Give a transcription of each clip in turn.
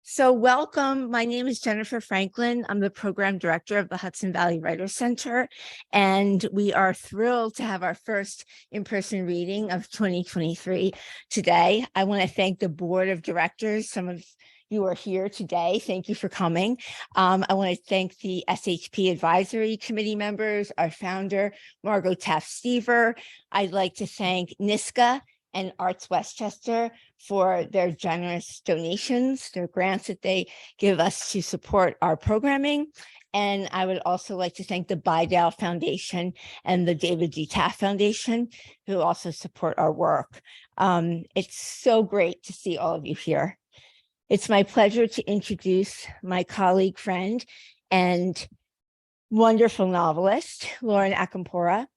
So welcome. My name is Jennifer Franklin. I'm the program director of the Hudson Valley Writers Center, and we are thrilled to have our first in-person reading of 2023 today. I want to thank the board of directors. Some of you are here today. Thank you for coming. I want to thank the SHP Advisory Committee members, our founder, Margot Taft-Stever. I'd like to thank NISCA and Arts Westchester for their generous donations, their grants that they give us to support our programming. And I would also like to thank the Bydale Foundation and the David G. Taft Foundation, who also support our work. It's so great to see all of you here. It's my pleasure to introduce my colleague, friend, and wonderful novelist, Lauren Acampora.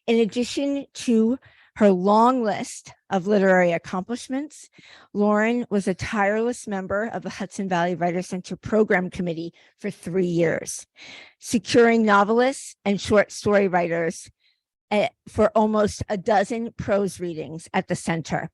In addition to her long list of literary accomplishments, Lauren was a tireless member of the Hudson Valley Writers Center Program Committee for 3 years, securing novelists and short story writers for almost a dozen prose readings at the center.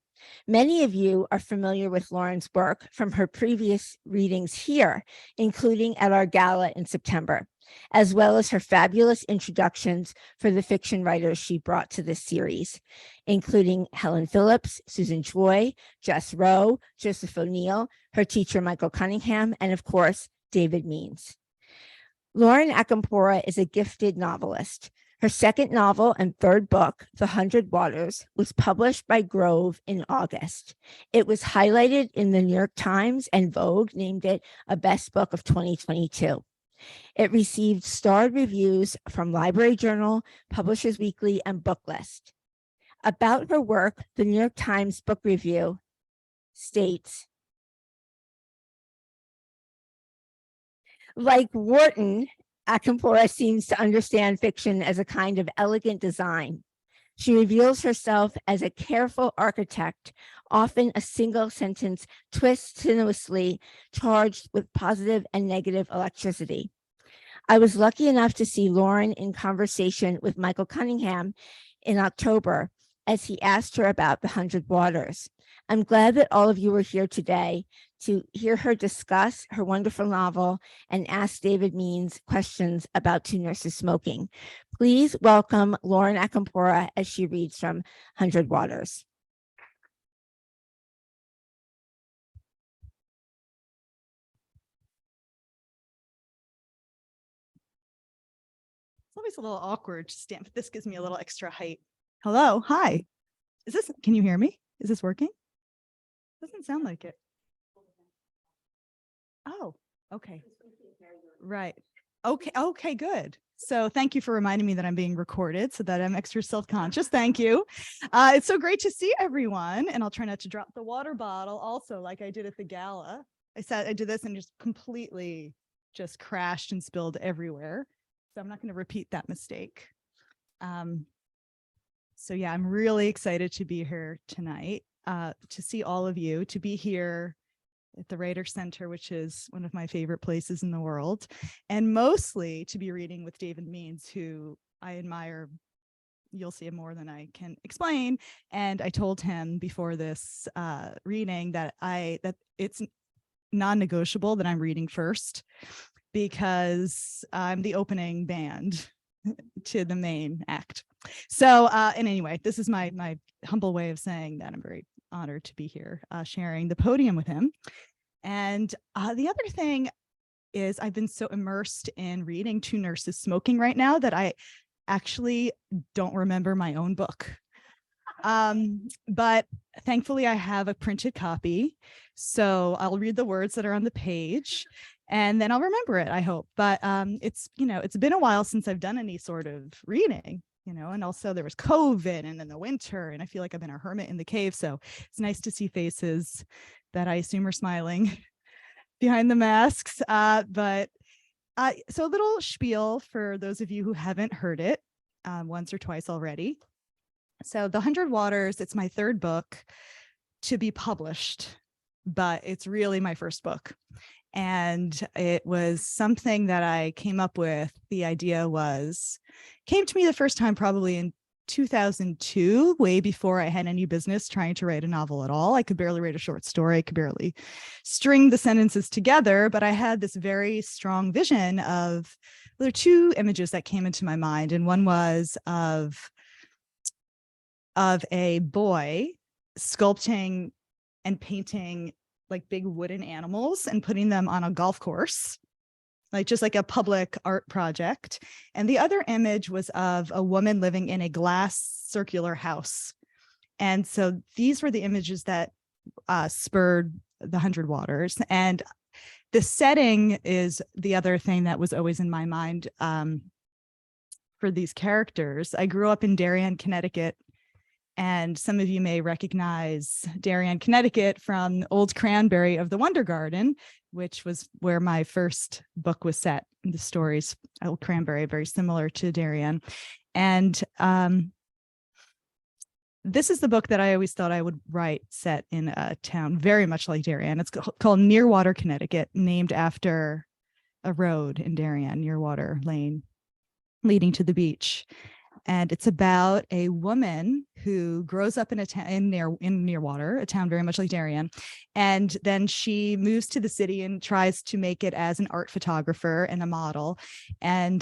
Many of you are familiar with Lauren's work from her previous readings here, including at our gala in September, as well as her fabulous introductions for the fiction writers she brought to this series, including Helen Phillips, Susan Choi, Jess Rowe, Joseph O'Neill, her teacher Michael Cunningham, and of course, David Means. Lauren Acampora is a gifted novelist. Her second novel and third book, The 100 Waters, was published by Grove in August. It was highlighted in the New York Times, and Vogue named it a best book of 2022. It received starred reviews from Library Journal, Publishers Weekly, and Booklist. About her work, the New York Times Book Review states, like Wharton, Acampora seems to understand fiction as a kind of elegant design. She reveals herself as a careful architect, often a single sentence twist sinuously charged with positive and negative electricity. I was lucky enough to see Lauren in conversation with Michael Cunningham in October as he asked her about The 100 Waters. I'm glad that all of you are here today to hear her discuss her wonderful novel and ask David Means questions about Two Nurses Smoking. Please welcome Lauren Acampora as she reads from 100 Waters. It's always a little awkward to stand, but this gives me a little extra height. Hello, hi. Can you hear me? Is this working? Doesn't sound like it. Oh, okay. Right. Okay, good. So thank you for reminding me that I'm being recorded so that I'm extra self-conscious. Thank you. It's so great to see everyone. And I'll try not to drop the water bottle also like I did at the gala. I did this and just completely just crashed and spilled everywhere. So I'm not going to repeat that mistake. So yeah, I'm really excited to be here tonight, to see all of you, to be here at the Writers Center, which is one of my favorite places in the world, and mostly to be reading with David Means, who I admire. You'll see more than I can explain. And I told him before this reading that it's non-negotiable that I'm reading first, because I'm the opening band to the main act. So, and anyway, this is my humble way of saying that I'm very honored to be here sharing the podium with him. And the other thing is I've been so immersed in reading Two Nurses Smoking right now that I actually don't remember my own book. But thankfully I have a printed copy, so I'll read the words that are on the page and then I'll remember it, I hope. But it's been a while since I've done any sort of reading, and also there was COVID and then the winter, and I feel like I've been a hermit in the cave. So it's nice to see faces that I assume are smiling behind the masks. So a little spiel for those of you who haven't heard it once or twice already. So The 100 Waters, it's my third book to be published, but it's really my first book. And it was something that I came up with. The idea came to me the first time probably in 2002, way before I had any business trying to write a novel at all. I could barely write a short story. I could barely string the sentences together, but I had this very strong vision of, there are two images that came into my mind. And one was of a boy sculpting and painting like big wooden animals and putting them on a golf course, like just like a public art project. And the other image was of a woman living in a glass circular house. And so these were the images that spurred the Hundred Waters. And the setting is the other thing that was always in my mind for these characters. I grew up in Darien, Connecticut. And some of you may recognize Darien, Connecticut from Old Cranberry of the Wonder Garden, which was where my first book was set. The stories, Old Cranberry, very similar to Darien. And this is the book that I always thought I would write set in a town very much like Darien. It's called Nearwater, Connecticut, named after a road in Darien, Nearwater Lane, leading to the beach. And it's about a woman who grows up in a town in Nearwater, a town very much like Darien. And then she moves to the city and tries to make it as an art photographer and a model, and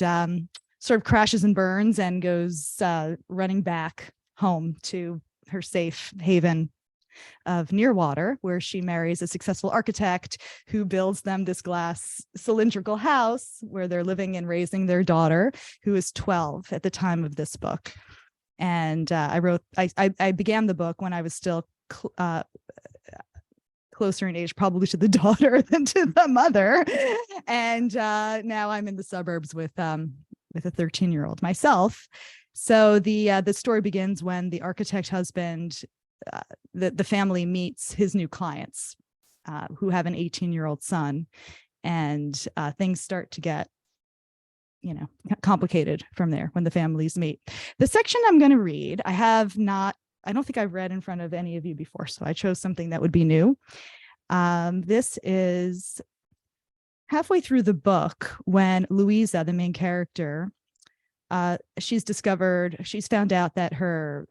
sort of crashes and burns and goes running back home to her safe haven of Nearwater, where she marries a successful architect who builds them this glass cylindrical house where they're living and raising their daughter, who is 12 at the time of this book. And I began the book when I was still closer in age probably to the daughter than to the mother. And now I'm in the suburbs with a 13-year-old myself. So the story begins when the architect husband, the family meets his new clients who have an 18-year-old son, and things start to get, complicated from there when the families meet. The section I'm going to read, I don't think I've read in front of any of you before, so I chose something that would be new. This is halfway through the book when Louisa, the main character, she's found out that her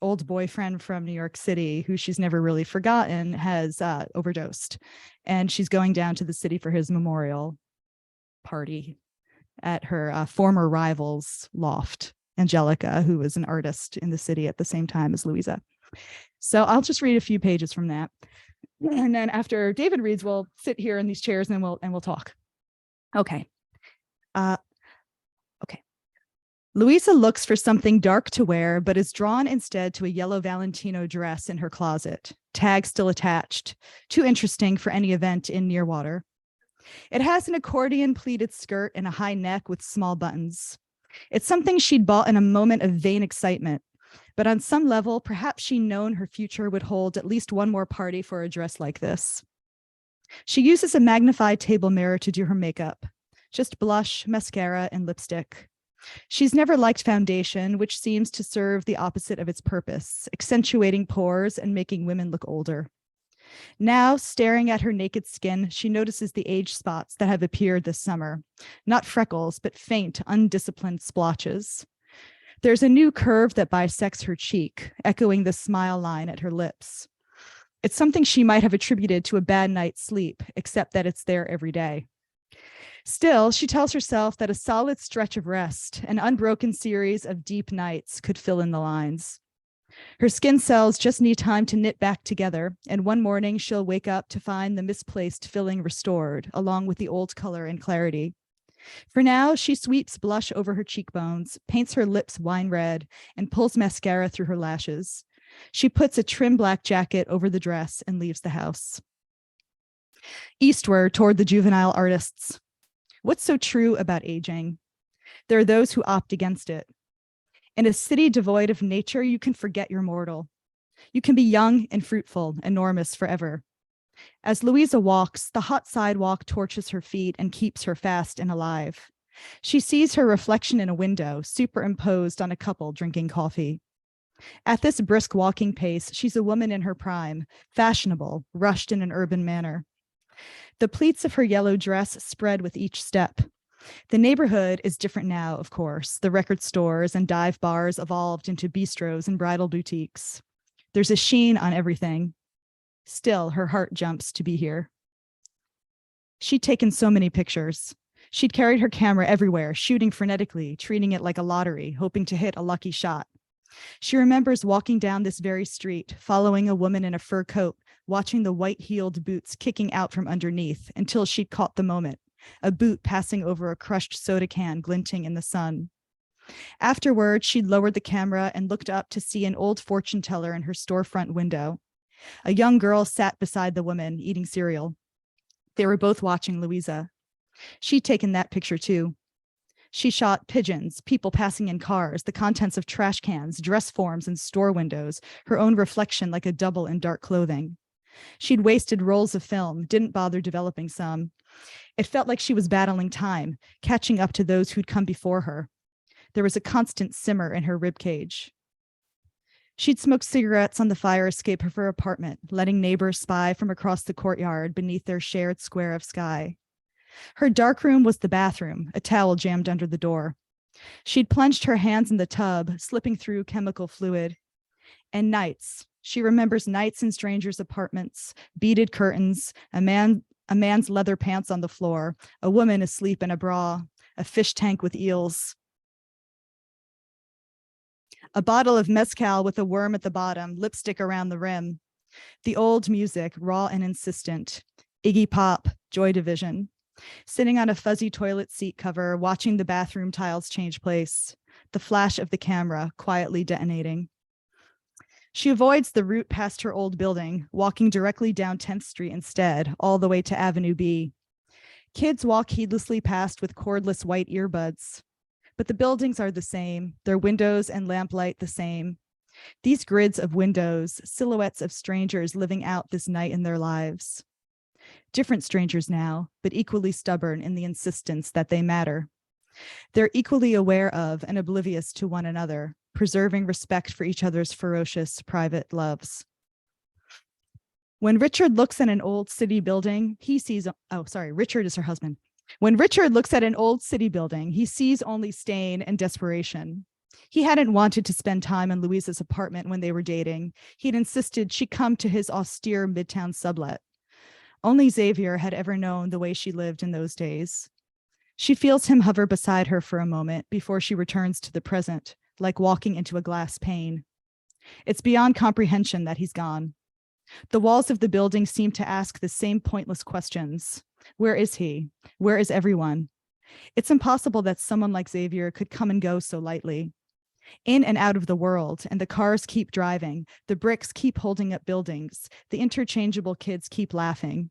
old boyfriend from New York City, who she's never really forgotten, has overdosed. And she's going down to the city for his memorial party at her former rival's loft, Angelica, who was an artist in the city at the same time as Louisa. So I'll just read a few pages from that. And then after David reads, we'll sit here in these chairs and we'll talk. Okay. Louisa looks for something dark to wear, but is drawn instead to a yellow Valentino dress in her closet, tag still attached, too interesting for any event in Nearwater. It has an accordion pleated skirt and a high neck with small buttons. It's something she'd bought in a moment of vain excitement, but on some level, perhaps she'd known her future would hold at least one more party for a dress like this. She uses a magnified table mirror to do her makeup, just blush, mascara, and lipstick. She's never liked foundation, which seems to serve the opposite of its purpose, accentuating pores and making women look older. Now, staring at her naked skin, she notices the age spots that have appeared this summer, not freckles, but faint, undisciplined splotches. There's a new curve that bisects her cheek, echoing the smile line at her lips. It's something she might have attributed to a bad night's sleep, except that it's there every day. Still, she tells herself that a solid stretch of rest, an unbroken series of deep nights, could fill in the lines. Her skin cells just need time to knit back together, and one morning she'll wake up to find the misplaced filling restored, along with the old color and clarity. For now, she sweeps blush over her cheekbones, paints her lips wine red, and pulls mascara through her lashes. She puts a trim black jacket over the dress and leaves the house. Eastward, toward the juvenile artists. What's so true about aging? There are those who opt against it. In a city devoid of nature, you can forget you're mortal. You can be young and fruitful, enormous forever. As Louisa walks, the hot sidewalk torches her feet and keeps her fast and alive. She sees her reflection in a window, superimposed on a couple drinking coffee. At this brisk walking pace, she's a woman in her prime, fashionable, rushed in an urban manner. The pleats of her yellow dress spread with each step. The neighborhood is different now, of course. The record stores and dive bars evolved into bistros and bridal boutiques. There's a sheen on everything. Still, her heart jumps to be here. She'd taken so many pictures. She'd carried her camera everywhere, shooting frenetically, treating it like a lottery, hoping to hit a lucky shot. She remembers walking down this very street, following a woman in a fur coat, watching the white-heeled boots kicking out from underneath until she'd caught the moment, a boot passing over a crushed soda can glinting in the sun. Afterward, she'd lowered the camera and looked up to see an old fortune teller in her storefront window. A young girl sat beside the woman, eating cereal. They were both watching Louisa. She'd taken that picture too. She shot pigeons, people passing in cars, the contents of trash cans, dress forms, and store windows, her own reflection like a double in dark clothing. She'd wasted rolls of film, didn't bother developing some. It felt like she was battling time, catching up to those who'd come before her. There was a constant simmer in her ribcage. She'd smoked cigarettes on the fire escape of her apartment, letting neighbors spy from across the courtyard beneath their shared square of sky. Her darkroom was the bathroom, a towel jammed under the door. She'd plunged her hands in the tub, slipping through chemical fluid. And nights. She remembers nights in strangers' apartments, beaded curtains, a man's leather pants on the floor, a woman asleep in a bra, a fish tank with eels, a bottle of mezcal with a worm at the bottom, lipstick around the rim. The old music, raw and insistent. Iggy Pop, Joy Division. Sitting on a fuzzy toilet seat cover, watching the bathroom tiles change place. The flash of the camera quietly detonating. She avoids the route past her old building, walking directly down 10th Street instead, all the way to Avenue B. Kids walk heedlessly past with cordless white earbuds. But the buildings are the same, their windows and lamplight the same. These grids of windows, silhouettes of strangers living out this night in their lives. Different strangers now, but equally stubborn in the insistence that they matter. They're equally aware of and oblivious to one another, preserving respect for each other's ferocious private loves. When Richard looks at an old city building, he sees, Richard is her husband. When Richard looks at an old city building, he sees only stain and desperation. He hadn't wanted to spend time in Louisa's apartment when they were dating. He'd insisted she come to his austere midtown sublet. Only Xavier had ever known the way she lived in those days. She feels him hover beside her for a moment before she returns to the present, like walking into a glass pane. It's beyond comprehension that he's gone. The walls of the building seem to ask the same pointless questions. Where is he? Where is everyone? It's impossible that someone like Xavier could come and go so lightly. In and out of the world, and the cars keep driving, the bricks keep holding up buildings, the interchangeable kids keep laughing.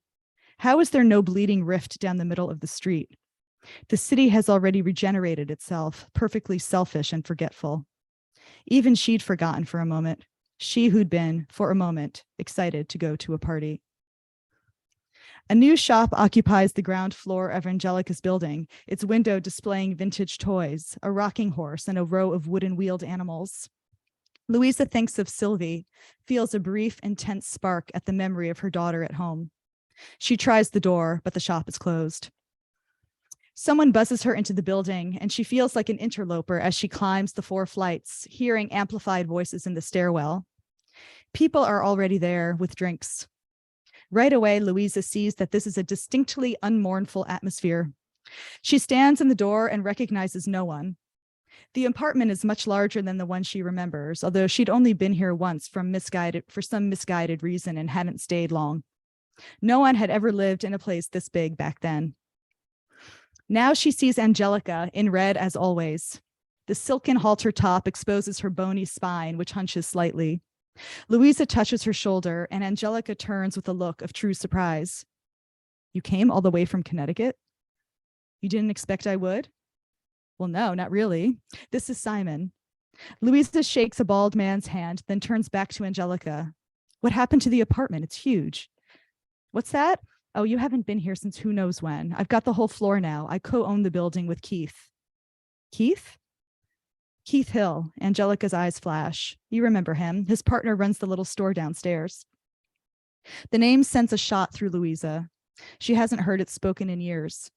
How is there no bleeding rift down the middle of the street? The city has already regenerated itself, perfectly selfish and forgetful. Even she'd forgotten for a moment. She who'd been, for a moment, excited to go to a party. A new shop occupies the ground floor of Angelica's building, its window displaying vintage toys, a rocking horse, and a row of wooden wheeled animals. Louisa thinks of Sylvie, feels a brief, intense spark at the memory of her daughter at home. She tries the door, but the shop is closed. Someone buzzes her into the building, and she feels like an interloper as she climbs the 4 flights, hearing amplified voices in the stairwell. People are already there with drinks. Right away, Louisa sees that this is a distinctly unmournful atmosphere. She stands in the door and recognizes no one. The apartment is much larger than the one she remembers, although she'd only been here once for some misguided reason and hadn't stayed long. No one had ever lived in a place this big back then. Now she sees Angelica in red as always. The silken halter top exposes her bony spine, which hunches slightly. Louisa touches her shoulder, and Angelica turns with a look of true surprise. You came all the way from Connecticut? You didn't expect I would? Well, no, not really. This is Simon. Louisa shakes a bald man's hand, then turns back to Angelica. What happened to the apartment? It's huge. What's that? Oh, you haven't been here since who knows when. I've got the whole floor now. I co-own the building with Keith. Keith? Keith Hill. Angelica's eyes flash. You remember him. His partner runs the little store downstairs. The name sends a shot through Louisa. She hasn't heard it spoken in years.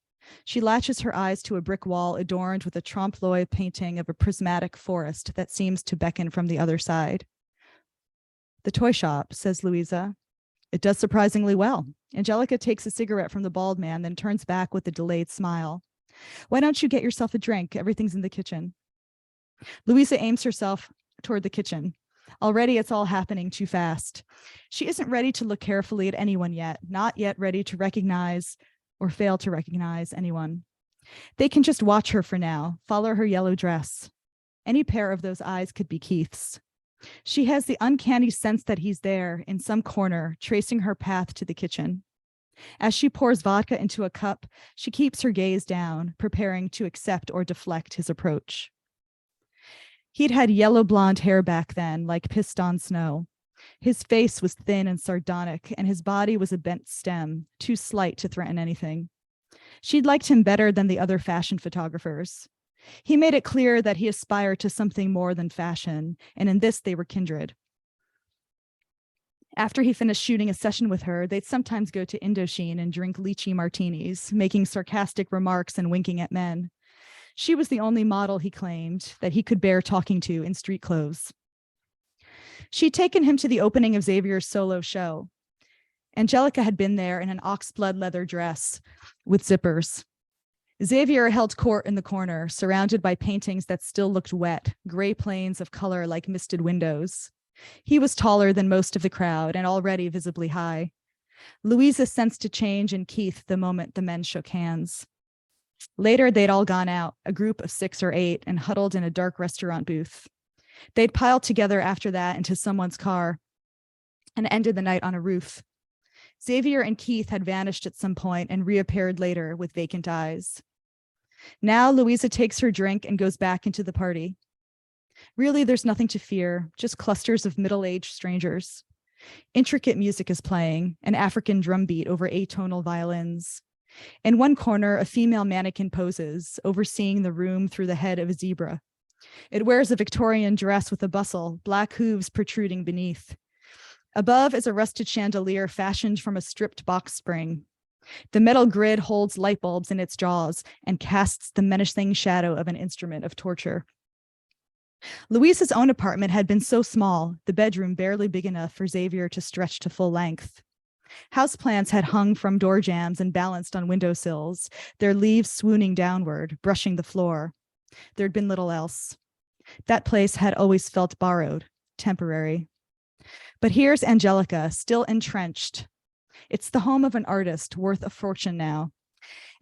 She latches her eyes to a brick wall adorned with a trompe-l'oeil painting of a prismatic forest that seems to beckon from the other side. The toy shop, says Louisa. It does surprisingly well. Angelica takes a cigarette from the bald man, then turns back with a delayed smile. Why don't you get yourself a drink? Everything's in the kitchen. Louisa aims herself toward the kitchen. Already it's all happening too fast. She isn't ready to look carefully at anyone yet, not yet ready to recognize or fail to recognize anyone. They can just watch her for now, follow her yellow dress. Any pair of those eyes could be Keith's. She has the uncanny sense that he's there in some corner, tracing her path to the kitchen. As she pours vodka into a cup, she keeps her gaze down, preparing to accept or deflect his approach. He'd had yellow blonde hair back then, like pissed-on snow. His face was thin and sardonic, and his body was a bent stem, too slight to threaten anything. She'd liked him better than the other fashion photographers. He made it clear that he aspired to something more than fashion, and in this they were kindred. After he finished shooting a session with her, they'd sometimes go to Indochine and drink lychee martinis, making sarcastic remarks and winking at men. She was the only model, he claimed, that he could bear talking to in street clothes. She'd taken him to the opening of Xavier's solo show. Angelica had been there in an oxblood leather dress with zippers. Xavier held court in the corner, surrounded by paintings that still looked wet, gray planes of color like misted windows. He was taller than most of the crowd and already visibly high. Louisa sensed a change in Keith the moment the men shook hands. Later, they'd all gone out, a group of 6 or 8, and huddled in a dark restaurant booth. They'd piled together after that into someone's car and ended the night on a roof. Xavier and Keith had vanished at some point and reappeared later with vacant eyes. Now Louisa takes her drink and goes back into the party. Really, there's nothing to fear, just clusters of middle-aged strangers. Intricate music is playing, an African drum beat over atonal violins. In one corner, a female mannequin poses, overseeing the room through the head of a zebra. It wears a Victorian dress with a bustle, black hooves protruding beneath. Above is a rusted chandelier fashioned from a stripped box spring. The metal grid holds light bulbs in its jaws and casts the menacing shadow of an instrument of torture. Louisa's own apartment had been so small, the bedroom barely big enough for Xavier to stretch to full length. Houseplants had hung from door jambs and balanced on windowsills, their leaves swooning downward, brushing the floor. There'd been little else. That place had always felt borrowed, temporary. But here's Angelica, still entrenched. It's the home of an artist worth a fortune now.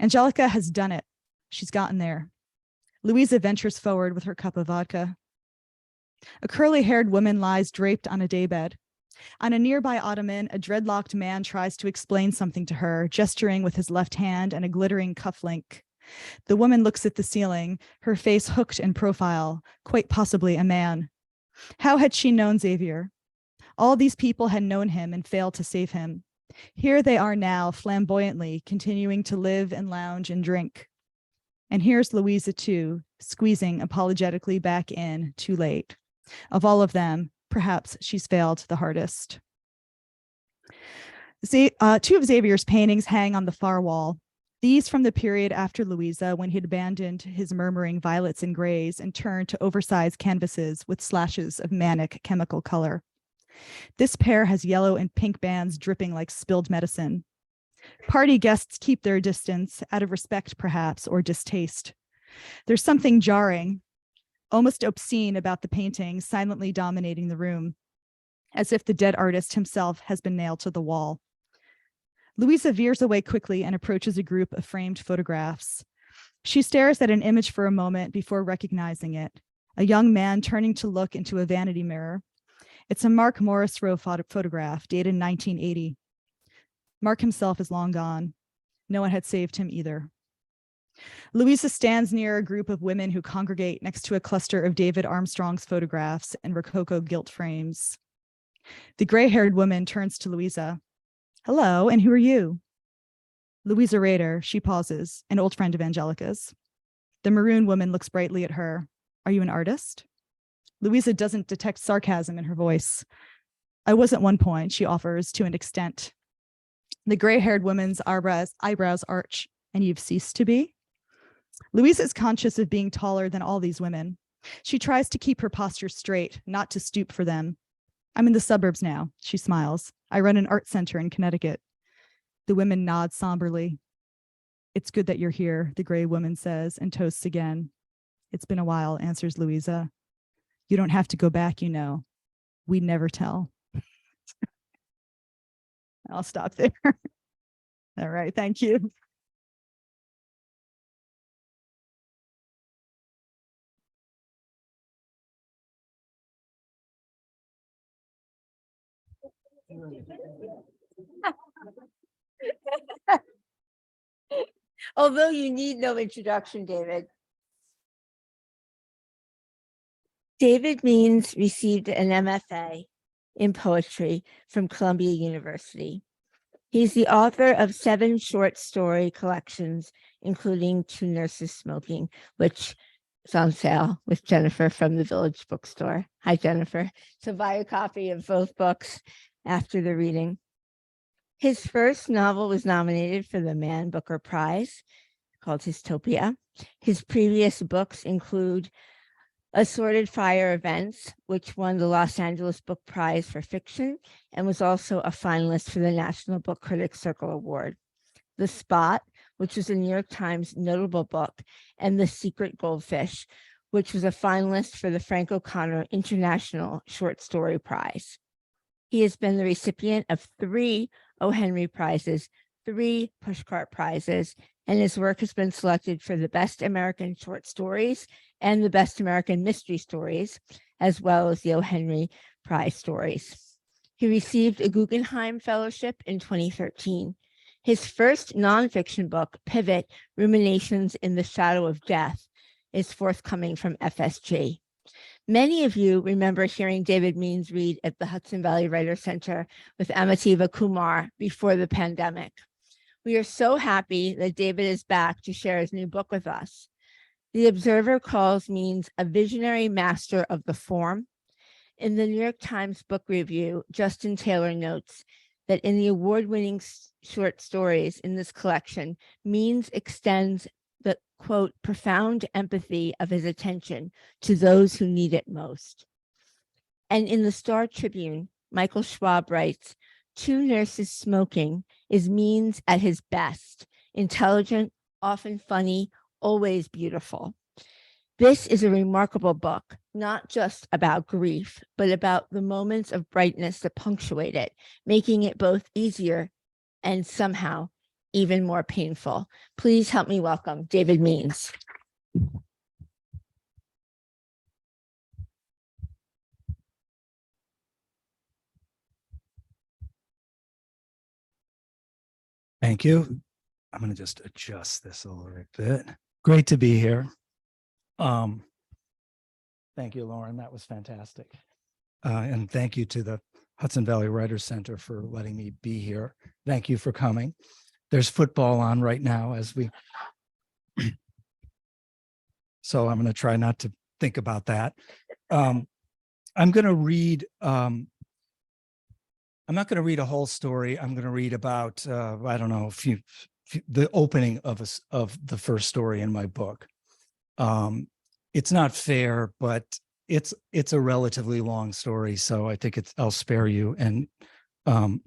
Angelica has done it. She's gotten there. Louisa ventures forward with her cup of vodka. A curly-haired woman lies draped on a daybed. On a nearby ottoman, a dreadlocked man tries to explain something to her, gesturing with his left hand and a glittering cufflink. The woman looks at the ceiling, her face hooked in profile, quite possibly a man. How had she known Xavier? All these people had known him and failed to save him. Here they are now, flamboyantly, continuing to live and lounge and drink. And here's Louisa, too, squeezing apologetically back in, too late. Of all of them, perhaps she's failed the hardest. Two of Xavier's paintings hang on the far wall. These from the period after Louisa, when he'd abandoned his murmuring violets and grays and turned to oversized canvases with slashes of manic chemical color. This pair has yellow and pink bands dripping like spilled medicine. Party guests keep their distance, out of respect perhaps, or distaste. There's something jarring, almost obscene about the painting silently dominating the room, as if the dead artist himself has been nailed to the wall. Louisa veers away quickly and approaches a group of framed photographs. She stares at an image for a moment before recognizing it, a young man turning to look into a vanity mirror. It's a Mark Morris Row photograph dated 1980. Mark himself is long gone. No one had saved him either. Louisa stands near a group of women who congregate next to a cluster of David Armstrong's photographs in Rococo gilt frames. The gray-haired woman turns to Louisa. Hello, and who are you? Louisa Rader, she pauses, an old friend of Angelica's. The maroon woman looks brightly at her. Are you an artist? Louisa doesn't detect sarcasm in her voice. I was at one point, she offers, to an extent. The gray-haired woman's eyebrows arch, and you've ceased to be? Louisa is conscious of being taller than all these women. She tries to keep her posture straight, not to stoop for them. I'm in the suburbs now, she smiles. I run an art center in Connecticut. The women nod somberly. It's good that you're here, the gray woman says, and toasts again. It's been a while, answers Louisa. You don't have to go back, you know. We never tell. I'll stop there. All right, thank you. Although you need no introduction, David. David Means received an MFA in poetry from Columbia University. He's the author of 7 short story collections, including Two Nurses Smoking, which is on sale with Jennifer from the Village Bookstore. Hi, Jennifer. So buy a copy of both books after the reading. His first novel was nominated for the Mann Booker Prize, called Hystopia. His previous books include Assorted Fire Events, which won the Los Angeles Book Prize for fiction and was also a finalist for the National Book Critics Circle Award. The Spot, which was a New York Times notable book, and The Secret Goldfish, which was a finalist for the Frank O'Connor International Short Story Prize. He has been the recipient of 3 O. Henry Prizes, 3 Pushcart Prizes, and his work has been selected for the Best American Short Stories and the Best American Mystery Stories, as well as the O. Henry Prize stories. He received a Guggenheim Fellowship in 2013. His first nonfiction book, Pivot, Ruminations in the Shadow of Death, is forthcoming from FSG. Many of you remember hearing David Means read at the Hudson Valley Writers Center with Amitabha Kumar before the pandemic. We are so happy that David is back to share his new book with us. The Observer calls Means a visionary master of the form. In the New York Times Book Review, Justin Taylor notes that in the award-winning short stories in this collection, Means extends the, quote, profound empathy of his attention to those who need it most. And in the Star Tribune, Michael Schwab writes, Two Nurses Smoking is Means at his best, intelligent, often funny, always beautiful. This is a remarkable book, not just about grief, but about the moments of brightness that punctuate it, making it both easier and somehow even more painful. Please help me welcome David Means. Thank you. I'm going to just adjust this a little bit. Great to be here. Thank you, Lauren. That was fantastic. And thank you to the Hudson Valley Writers Center for letting me be here. Thank you for coming. There's football on right now as we, so I'm going to try not to think about that. I'm going to read, I'm not going to read a whole story. I'm going to read about, I don't know, the opening of the first story in my book. It's not fair, but it's a relatively long story, so I think I'll spare you. And I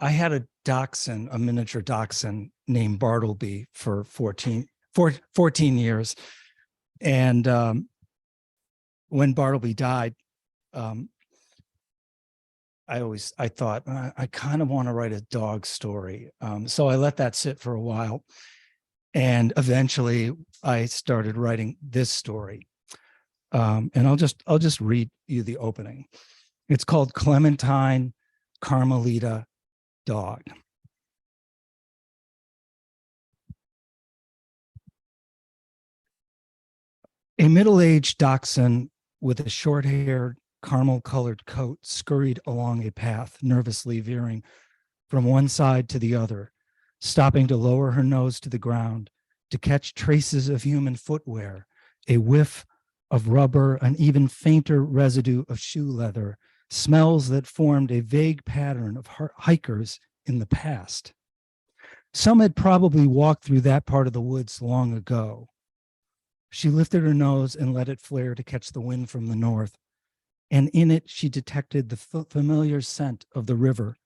had a dachshund, a miniature dachshund named Bartleby for 14 years. And when Bartleby died, I thought, I kind of want to write a dog story. So I let that sit for a while. And eventually I started writing this story. And I'll just read you the opening. It's called Clementine Carmelita Dog. A middle-aged dachshund with a short-haired, caramel-colored coat scurried along a path, nervously veering from one side to the other, stopping to lower her nose to the ground, to catch traces of human footwear, a whiff of rubber, an even fainter residue of shoe leather, smells that formed a vague pattern of hikers in the past. Some had probably walked through that part of the woods long ago. She lifted her nose and let it flare to catch the wind from the north, and in it she detected the familiar scent of the river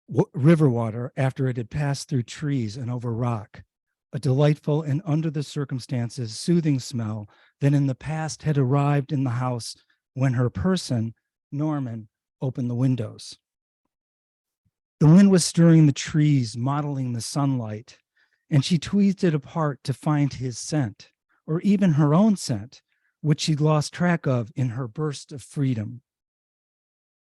water after it had passed through trees and over rock, a delightful and, under the circumstances, soothing smell that in the past had arrived in the house when her person, Norman, opened the windows. The wind was stirring the trees, mottling the sunlight, and she tweezed it apart to find his scent, or even her own scent, which she'd lost track of in her burst of freedom.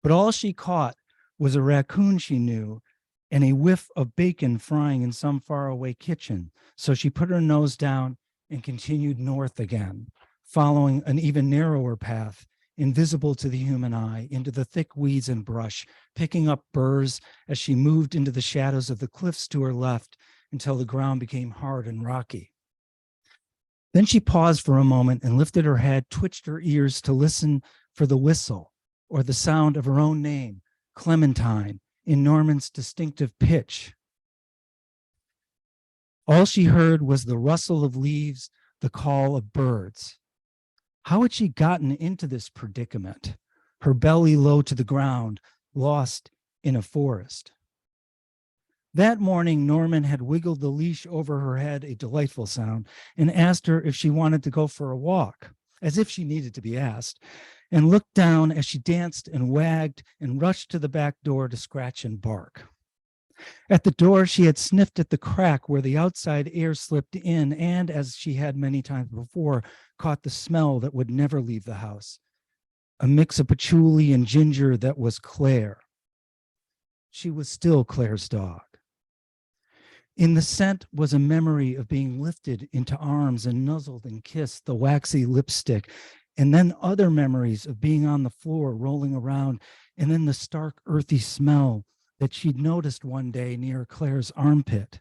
But all she caught was a raccoon she knew and a whiff of bacon frying in some faraway kitchen. So she put her nose down and continued north again, following an even narrower path, invisible to the human eye, into the thick weeds and brush, picking up burrs as she moved into the shadows of the cliffs to her left until the ground became hard and rocky. Then she paused for a moment and lifted her head, twitched her ears to listen for the whistle or the sound of her own name, Clementine, in Norman's distinctive pitch. All she heard was the rustle of leaves, the call of birds. How had she gotten into this predicament, her belly low to the ground, lost in a forest? That morning, Norman had wiggled the leash over her head, a delightful sound, and asked her if she wanted to go for a walk, as if she needed to be asked, and looked down as she danced and wagged and rushed to the back door to scratch and bark. At the door, she had sniffed at the crack where the outside air slipped in, and, as she had many times before, caught the smell that would never leave the house, a mix of patchouli and ginger that was Claire. She was still Claire's dog. In the scent was a memory of being lifted into arms and nuzzled and kissed, the waxy lipstick, and then other memories of being on the floor, rolling around, and then the stark, earthy smell that she'd noticed one day near Claire's armpit,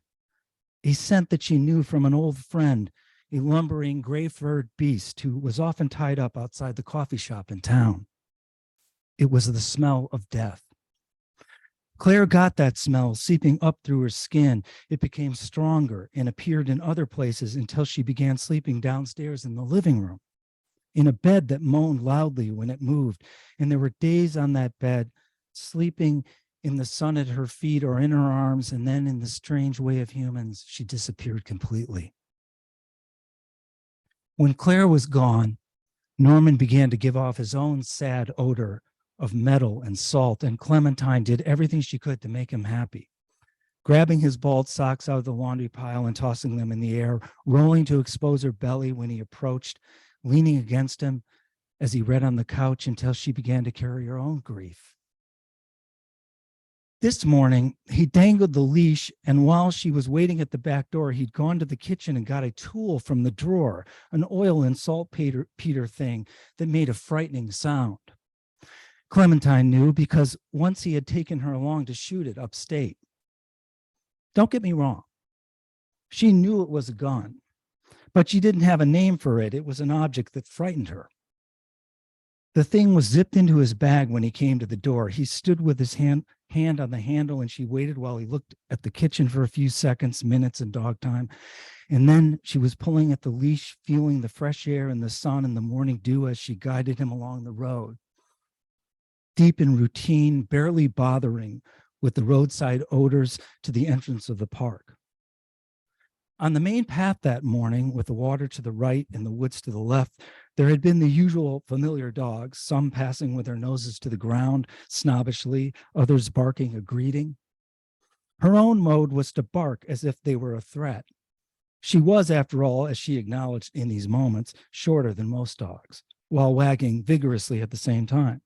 a scent that she knew from an old friend, a lumbering, gray-furred beast who was often tied up outside the coffee shop in town. It was the smell of death. Claire got that smell seeping up through her skin. It became stronger and appeared in other places until she began sleeping downstairs in the living room, in a bed that moaned loudly when it moved. And there were days on that bed, sleeping in the sun at her feet or in her arms, and then in the strange way of humans, she disappeared completely. When Claire was gone, Norman began to give off his own sad odor of metal and salt, and Clementine did everything she could to make him happy, grabbing his bald socks out of the laundry pile and tossing them in the air, rolling to expose her belly when he approached, leaning against him as he read on the couch until she began to carry her own grief. This morning, he dangled the leash, and while she was waiting at the back door, he'd gone to the kitchen and got a tool from the drawer, an oil and saltpeter thing that made a frightening sound. Clementine knew because once he had taken her along to shoot it upstate. Don't get me wrong. She knew it was a gun, but she didn't have a name for it. It was an object that frightened her. The thing was zipped into his bag when he came to the door. He stood with his hand on the handle, and she waited while he looked at the kitchen for a few seconds, minutes, and dog time. And then she was pulling at the leash, feeling the fresh air and the sun and the morning dew as she guided him along the road. Deep in routine, barely bothering with the roadside odors to the entrance of the park. On the main path that morning, with the water to the right and the woods to the left, there had been the usual familiar dogs, some passing with their noses to the ground snobbishly, others barking a greeting. Her own mode was to bark as if they were a threat. She was, after all, as she acknowledged in these moments, shorter than most dogs, while wagging vigorously at the same time.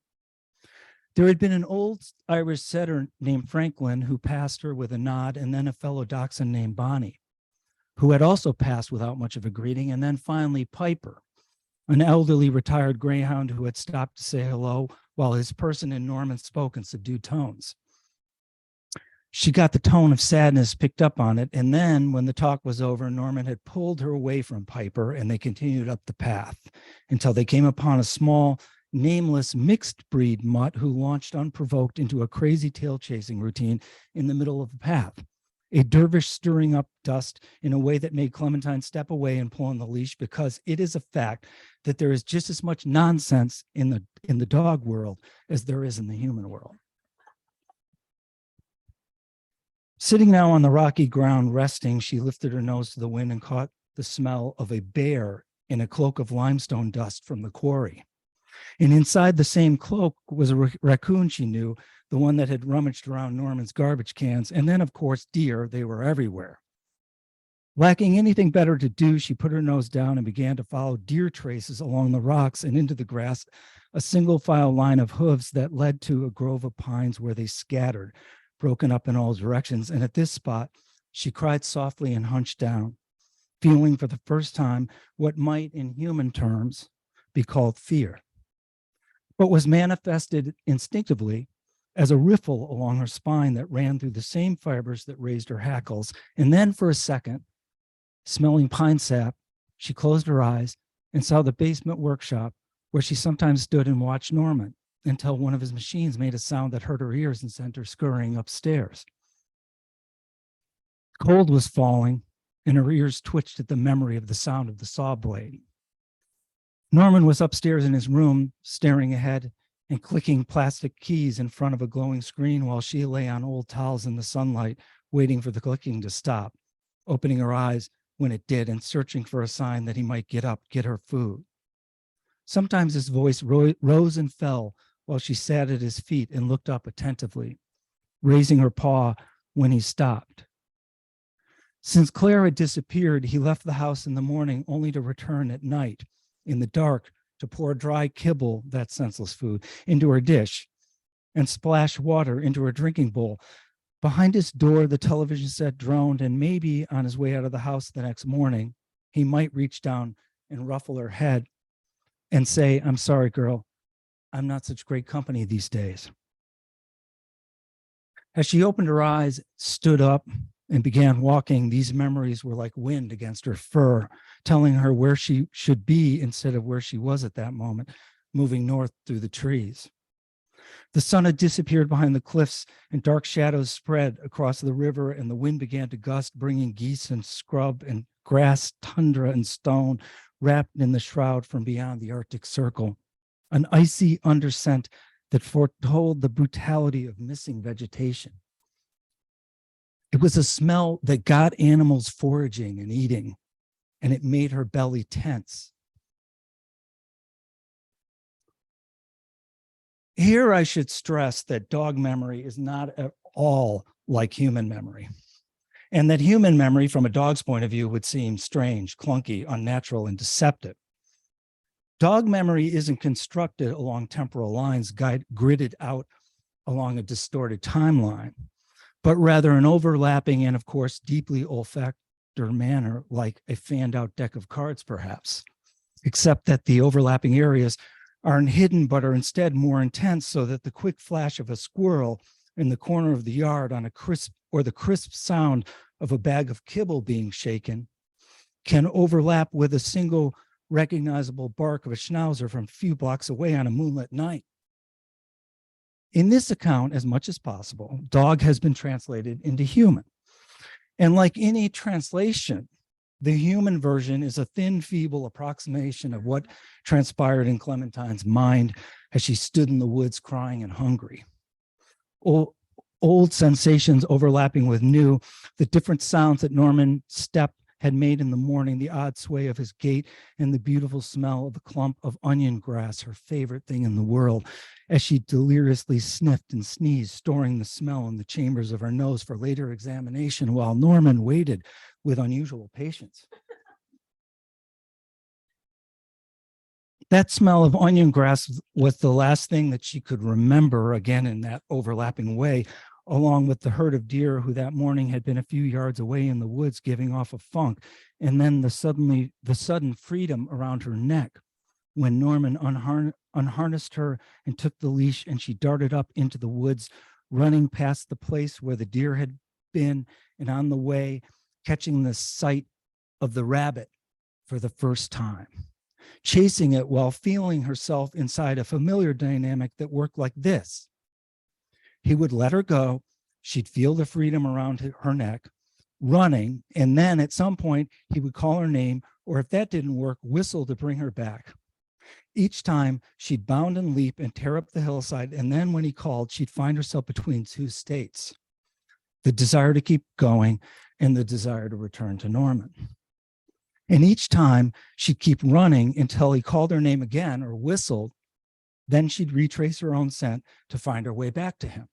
There had been an old Irish setter named Franklin who passed her with a nod, and then a fellow dachshund named Bonnie, who had also passed without much of a greeting, and then finally Piper, an elderly retired greyhound who had stopped to say hello while his person and Norman spoke in subdued tones. She got the tone of sadness, picked up on it, and then when the talk was over, Norman had pulled her away from Piper, and they continued up the path until they came upon a small, nameless mixed breed mutt who launched unprovoked into a crazy tail chasing routine in the middle of the path. a dervish stirring up dust in a way that made Clementine step away and pull on the leash, because it is a fact that there is just as much nonsense in the dog world as there is in the human world. Sitting now on the rocky ground resting, she lifted her nose to the wind and caught the smell of a bear in a cloak of limestone dust from the quarry. And inside the same cloak was a raccoon she knew, the one that had rummaged around Norman's garbage cans. And then, of course, deer. They were everywhere. Lacking anything better to do, she put her nose down and began to follow deer traces along the rocks and into the grass, a single file line of hooves that led to a grove of pines where they scattered, broken up in all directions. And at this spot, she cried softly and hunched down, feeling for the first time what might, in human terms, be called fear, but was manifested instinctively as a riffle along her spine that ran through the same fibers that raised her hackles. And then for a second, smelling pine sap, she closed her eyes and saw the basement workshop where she sometimes stood and watched Norman until one of his machines made a sound that hurt her ears and sent her scurrying upstairs. Cold was falling, and her ears twitched at the memory of the sound of the saw blade. Norman was upstairs in his room, staring ahead and clicking plastic keys in front of a glowing screen while she lay on old towels in the sunlight, waiting for the clicking to stop, opening her eyes when it did and searching for a sign that he might get up, get her food. Sometimes his voice rose and fell while she sat at his feet and looked up attentively, raising her paw when he stopped. Since Claire had disappeared, he left the house in the morning only to return at night in the dark to pour dry kibble, that senseless food, into her dish and splash water into her drinking bowl. Behind his door, the television set droned, and maybe on his way out of the house the next morning, he might reach down and ruffle her head and say, "I'm sorry, girl, I'm not such great company these days." As she opened her eyes, stood up, and began walking, these memories were like wind against her fur, telling her where she should be instead of where she was at that moment, moving north through the trees. The sun had disappeared behind the cliffs, and dark shadows spread across the river, and the wind began to gust, bringing geese and scrub and grass, tundra and stone, wrapped in the shroud from beyond the Arctic Circle, an icy underscent that foretold the brutality of missing vegetation. It was a smell that got animals foraging and eating, and it made her belly tense. Here I should stress that dog memory is not at all like human memory, and that human memory from a dog's point of view would seem strange, clunky, unnatural, and deceptive. Dog memory isn't constructed along temporal lines gridded out along a distorted timeline, but rather an overlapping and, of course, deeply olfactory manner, like a fanned out deck of cards, perhaps, except that the overlapping areas aren't hidden, but are instead more intense, so that the quick flash of a squirrel in the corner of the yard on a crisp, or the crisp sound of a bag of kibble being shaken, can overlap with a single recognizable bark of a schnauzer from a few blocks away on a moonlit night. In this account, as much as possible, dog has been translated into human. And like any translation, the human version is a thin, feeble approximation of what transpired in Clementine's mind as she stood in the woods crying and hungry. Old sensations overlapping with new, the different sounds that Norman Stepp had made in the morning, the odd sway of his gait, and the beautiful smell of a clump of onion grass, her favorite thing in the world, as she deliriously sniffed and sneezed, storing the smell in the chambers of her nose for later examination, while Norman waited with unusual patience. That smell of onion grass was the last thing that she could remember, again in that overlapping way, along with the herd of deer who that morning had been a few yards away in the woods giving off a funk, and then the sudden freedom around her neck when Norman unharnessed her and took the leash, and she darted up into the woods, running past the place where the deer had been, and on the way catching the sight of the rabbit for the first time, chasing it while feeling herself inside a familiar dynamic that worked like this. He would let her go. She'd feel the freedom around her neck. running. And then at some point, he would call her name, or if that didn't work, whistle to bring her back. Each time, she'd bound and leap and tear up the hillside. And then when he called, she'd find herself between two states, the desire to keep going and the desire to return to Norman. And each time, she'd keep running until he called her name again or whistled. Then she'd retrace her own scent to find her way back to him.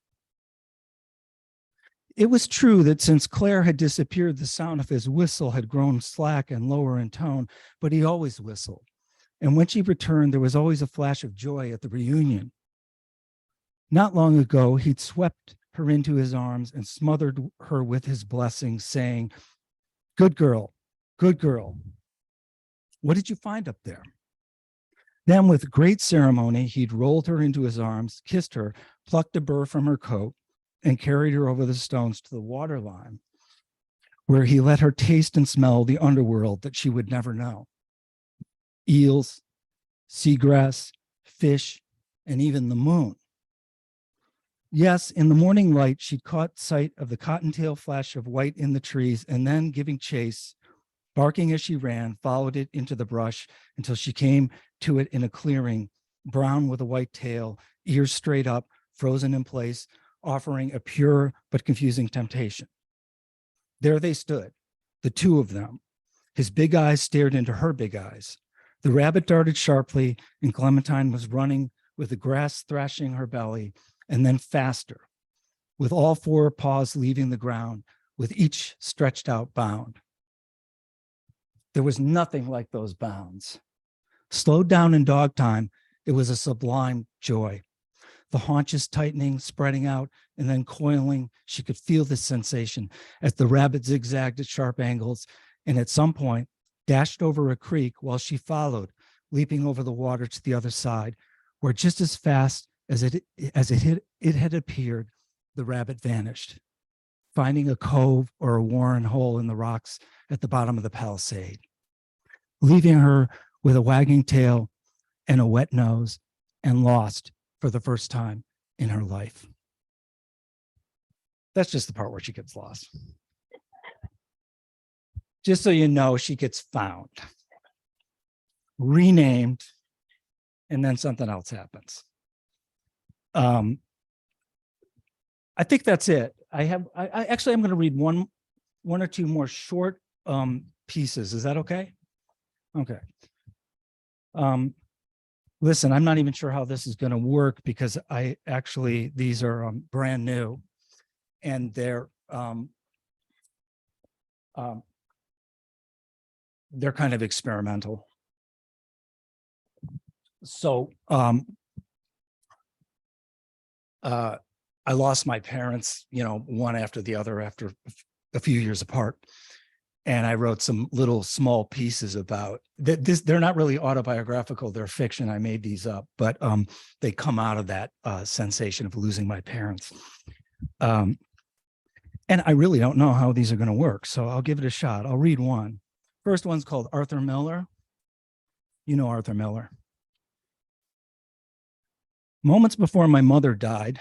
It was true that since Claire had disappeared, the sound of his whistle had grown slack and lower in tone, but he always whistled. And when she returned, there was always a flash of joy at the reunion. Not long ago, he'd swept her into his arms and smothered her with his blessings, saying, "Good girl, good girl. What did you find up there?" Then with great ceremony, he'd rolled her into his arms, kissed her, plucked a burr from her coat, and carried her over the stones to the waterline, where he let her taste and smell the underworld that she would never know. Eels, seagrass, fish, and even the moon. Yes, in the morning light, she'd caught sight of the cottontail flash of white in the trees, and then giving chase, barking as she ran, followed it into the brush until she came to it in a clearing, brown with a white tail, ears straight up, frozen in place, offering a pure but confusing temptation. There they stood, the two of them. His big eyes stared into her big eyes. The rabbit darted sharply, and Clementine was running with the grass thrashing her belly, and then faster, with all four paws leaving the ground, with each stretched out bound. There was nothing like those bounds. Slowed down in dog time, it was a sublime joy. The haunches tightening, spreading out, and then coiling. She could feel this sensation as the rabbit zigzagged at sharp angles, and at some point dashed over a creek while she followed, leaping over the water to the other side, where just as fast as it had appeared, the rabbit vanished, finding a cove or a worn hole in the rocks at the bottom of the palisade, leaving her with a wagging tail and a wet nose and lost for the first time in her life. That's just the part where she gets lost. Just so you know, she gets found, renamed, and then something else happens. I think that's it. I'm going to read one or two more short pieces. Is that okay? Okay. Listen, I'm not even sure how this is going to work because these are brand new, and they're kind of experimental. So I lost my parents, one after the other after a few years apart. And I wrote some little small pieces about this. They're not really autobiographical, they're fiction. I made these up, but they come out of that sensation of losing my parents. And I really don't know how these are going to work, so I'll give it a shot. I'll read one. First one's called Arthur Miller. You know Arthur Miller. Moments before my mother died,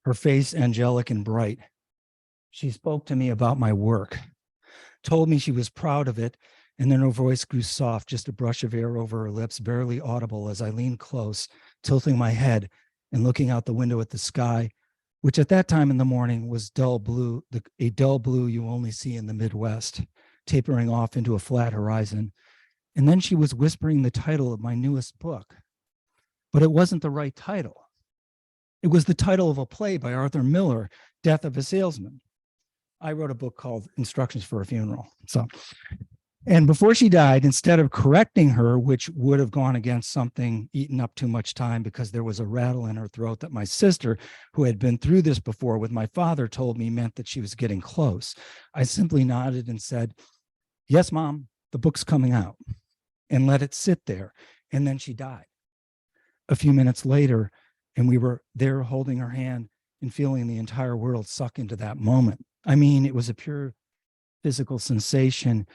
her face angelic and bright, she spoke to me about my work, told me she was proud of it, and then her voice grew soft, just a brush of air over her lips, barely audible as I leaned close, tilting my head and looking out the window at the sky, which at that time in the morning was dull blue, a dull blue you only see in the Midwest, tapering off into a flat horizon. And then she was whispering the title of my newest book. But it wasn't the right title. It was the title of a play by Arthur Miller, Death of a Salesman. I wrote a book called Instructions for a Funeral. And before she died, instead of correcting her, which would have gone against something eaten up too much time because there was a rattle in her throat that my sister, who had been through this before with my father, told me meant that she was getting close, I simply nodded and said, "Yes, Mom, the book's coming out," and let it sit there. And then she died. A few minutes later, and we were there holding her hand and feeling the entire world suck into that moment. I mean, it was a pure physical sensation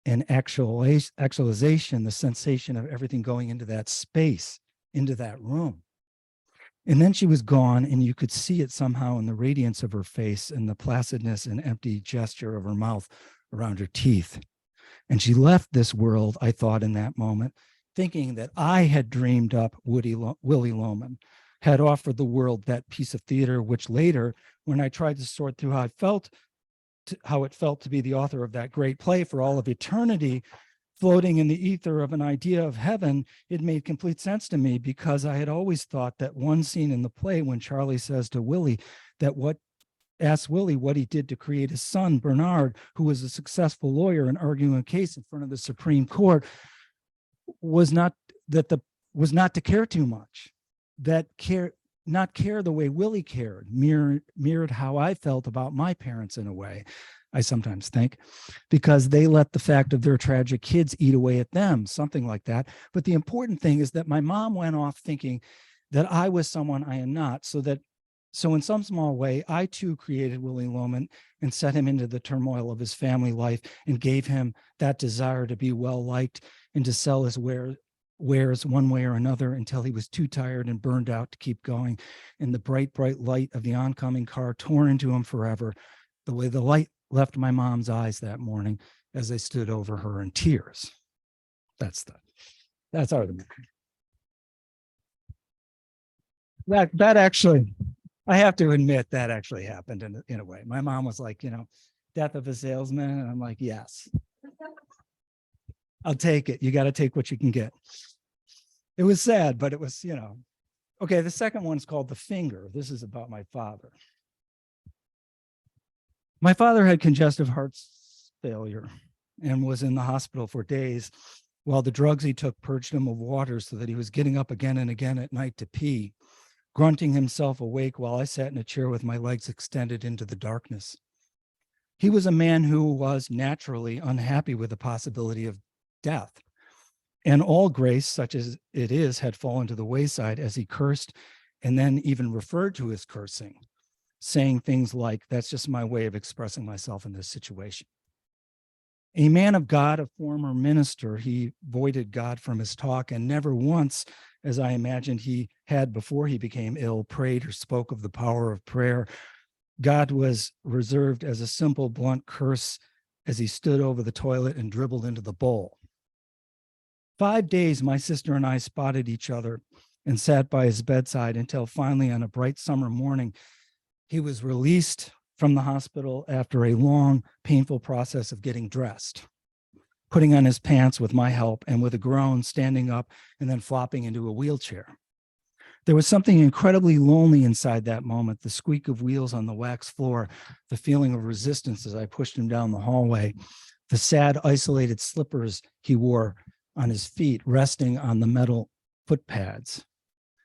and actualization, the sensation of everything going into that space, into that room. And then she was gone, and you could see it somehow in the radiance of her face and the placidness and empty gesture of her mouth around her teeth. And she left this world, I thought in that moment, thinking that I had dreamed up Willie Loman, had offered the world that piece of theater, which later, when I tried to sort through how it felt to be the author of that great play for all of eternity, floating in the ether of an idea of heaven, it made complete sense to me, because I had always thought that one scene in the play when Charlie says to Willie asks Willie what he did to create his son, Bernard, who was a successful lawyer and arguing a case in front of the Supreme Court, was not to care too much, not care the way Willie cared, mirrored how I felt about my parents in a way, I sometimes think, because they let the fact of their tragic kids eat away at them, something like that. But the important thing is that my mom went off thinking that I was someone I am not, so in some small way, I too created Willie Loman and set him into the turmoil of his family life and gave him that desire to be well-liked and to sell his wares one way or another until he was too tired and burned out to keep going. And the bright, bright light of the oncoming car tore into him forever, the way the light left my mom's eyes that morning as I stood over her in tears. That's our that actually, I have to admit that actually happened in a way. My mom was like, death of a salesman. And I'm like, yes, I'll take it. You got to take what you can get. It was sad, but it was, okay. The second one's called The Finger. This is about my father. My father had congestive heart failure and was in the hospital for days while the drugs he took purged him of water so that he was getting up again and again at night to pee, grunting himself awake while I sat in a chair with my legs extended into the darkness. He was a man who was naturally unhappy with the possibility of death, and all grace, such as it is, had fallen to the wayside as he cursed and then even referred to his cursing, saying things like, "That's just my way of expressing myself in this situation." A man of God, a former minister, he voided God from his talk and never once, as I imagined he had before he became ill, prayed or spoke of the power of prayer. God was reserved as a simple, blunt curse as he stood over the toilet and dribbled into the bowl. 5 days, my sister and I spotted each other and sat by his bedside until finally on a bright summer morning, he was released from the hospital after a long, painful process of getting dressed, putting on his pants with my help, and with a groan, standing up and then flopping into a wheelchair. There was something incredibly lonely inside that moment, the squeak of wheels on the wax floor, the feeling of resistance as I pushed him down the hallway, the sad, isolated slippers he wore on his feet resting on the metal foot pads.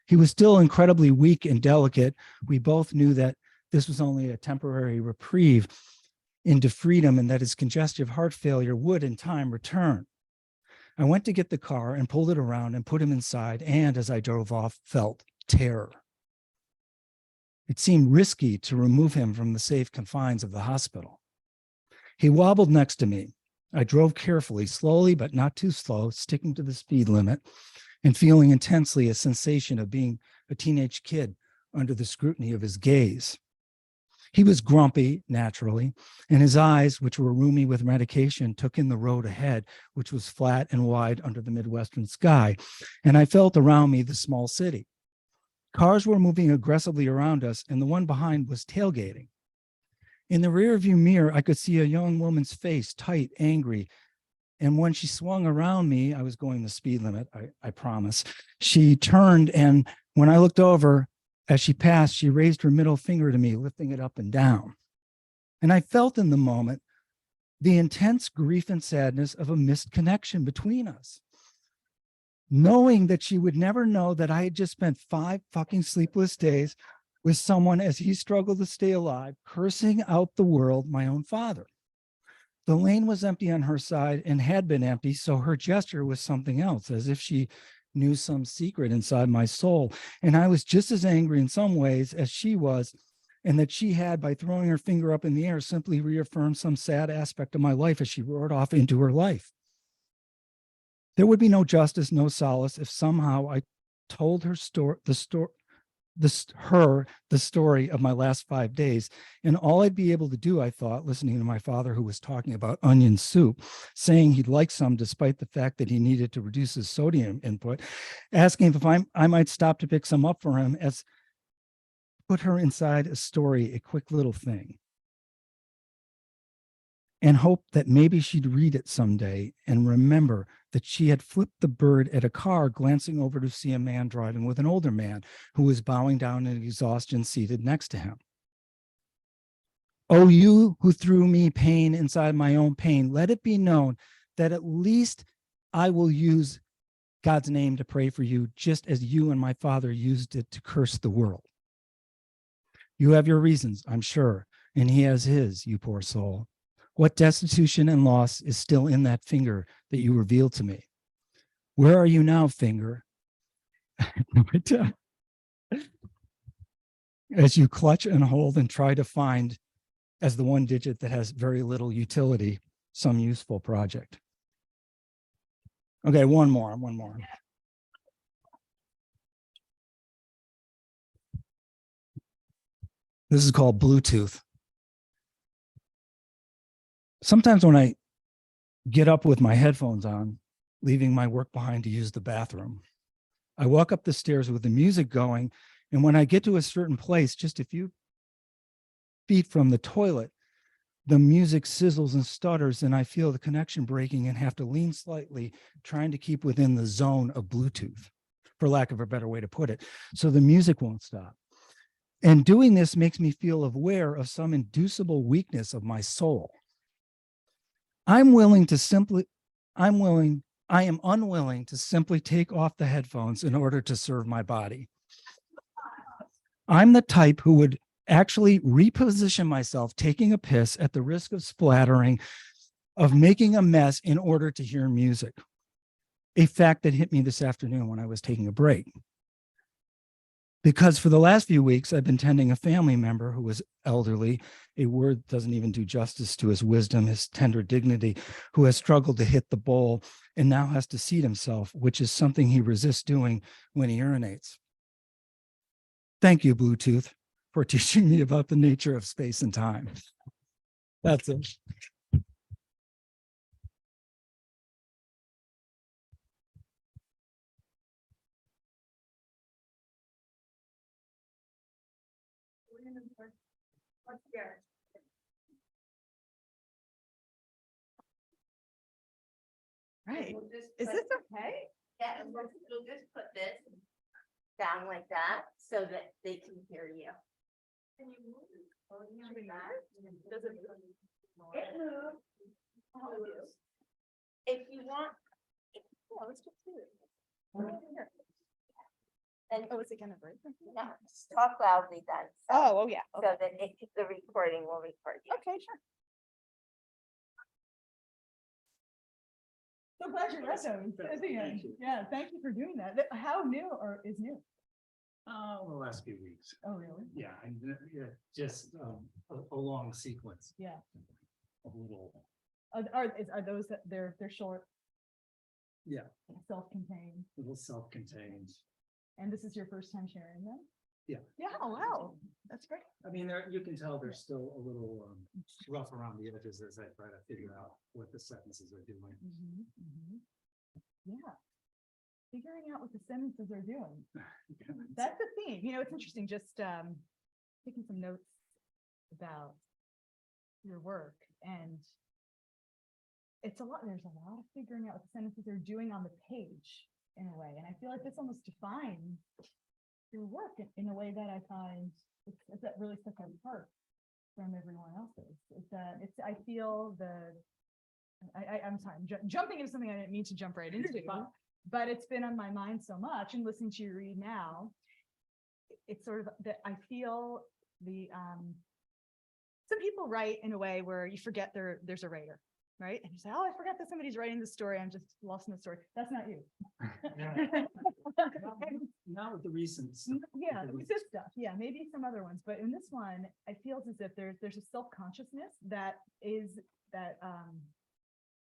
He was still incredibly weak and delicate. We both knew that this was only a temporary reprieve into freedom and that his congestive heart failure would in time return. I went to get the car and pulled it around and put him inside, and as I drove off, felt terror. It seemed risky to remove him from the safe confines of the hospital. He wobbled next to me. I drove carefully, slowly but not too slow, sticking to the speed limit and feeling intensely a sensation of being a teenage kid under the scrutiny of his gaze. He was grumpy, naturally, and his eyes, which were roomy with medication, took in the road ahead, which was flat and wide under the Midwestern sky, and I felt around me the small city. Cars were moving aggressively around us, and the one behind was tailgating. In the rearview mirror, I could see a young woman's face, tight, angry, and when she swung around me, I was going the speed limit, I promise. She turned, and when I looked over, as she passed, she raised her middle finger to me, lifting it up and down. And I felt in the moment the intense grief and sadness of a missed connection between us. Knowing that she would never know that I had just spent 5 fucking sleepless days with someone as he struggled to stay alive, cursing out the world, my own father. The lane was empty on her side and had been empty, so her gesture was something else, as if she knew some secret inside my soul. And I was just as angry in some ways as she was, and that she had, by throwing her finger up in the air, simply reaffirmed some sad aspect of my life as she roared off into her life. There would be no justice, no solace if somehow I told her the story of my last 5 days. And all I'd be able to do, I thought, listening to my father, who was talking about onion soup, saying he'd like some despite the fact that he needed to reduce his sodium input, asking if I might stop to pick some up for him, as put her inside a story, a quick little thing, and hope that maybe she'd read it someday and remember that she had flipped the bird at a car, glancing over to see a man driving with an older man who was bowing down in exhaustion seated next to him. Oh, you who threw me pain inside my own pain, let it be known that at least I will use God's name to pray for you, just as you and my father used it to curse the world. You have your reasons, I'm sure, and he has his, you poor soul. What destitution and loss is still in that finger that you revealed to me? Where are you now, finger? As you clutch and hold and try to find, as the one digit that has very little utility, some useful project. Okay, one more. This is called Bluetooth. Sometimes when I get up with my headphones on, leaving my work behind to use the bathroom, I walk up the stairs with the music going, and when I get to a certain place, just a few feet from the toilet, the music sizzles and stutters, and I feel the connection breaking and have to lean slightly, trying to keep within the zone of Bluetooth, for lack of a better way to put it, so the music won't stop. And doing this makes me feel aware of some inducible weakness of my soul. I am unwilling to simply take off the headphones in order to serve my body. I'm the type who would actually reposition myself taking a piss at the risk of splattering, of making a mess in order to hear music. A fact that hit me this afternoon when I was taking a break. Because for the last few weeks, I've been tending a family member who was elderly, a word doesn't even do justice to his wisdom, his tender dignity, who has struggled to hit the bowl and now has to seat himself, which is something he resists doing when he urinates. Thank you, Bluetooth, for teaching me about the nature of space and time. That's it. Right. Is this okay? Yeah, and we'll just put this down like that so that they can hear you. Can you move it? Does it move? It moves. If you want, let's just do it. And Oh, is it gonna break? no, just talk loudly then. Oh, yeah. So that the recording will record you. Okay, sure. So glad you're resonating at the end. Yeah, thank you for doing that. How new or is new? The last few weeks. Oh, really? Yeah, and just a long sequence. Yeah. A little. Are those that they're short? Yeah. Self-contained. A little self-contained. And this is your first time sharing them? Yeah. Yeah. Oh, wow. That's great. I mean, you can tell they're still a little rough around the edges as I try to figure out what the sentences are doing. Yeah. Figuring out what the sentences are doing. That's the theme. You know, it's interesting, just taking some notes about your work, and there's a lot of figuring out what the sentences are doing on the page in a way. And I feel like this almost defines your work in a way that I find it's that really stuck apart from everyone else's. I feel I'm sorry, I'm jumping into something I didn't mean to jump right into, but it's been on my mind so much, and listening to you read now, it's sort of that I feel some people write in a way where you forget there's a writer, right? And you say, oh, I forgot that somebody's writing the story. I'm just lost in the story. That's not you. Not with the recent stuff. Yeah, with this stuff. Yeah, maybe some other ones. But in this one, I feel as if there's a self-consciousness that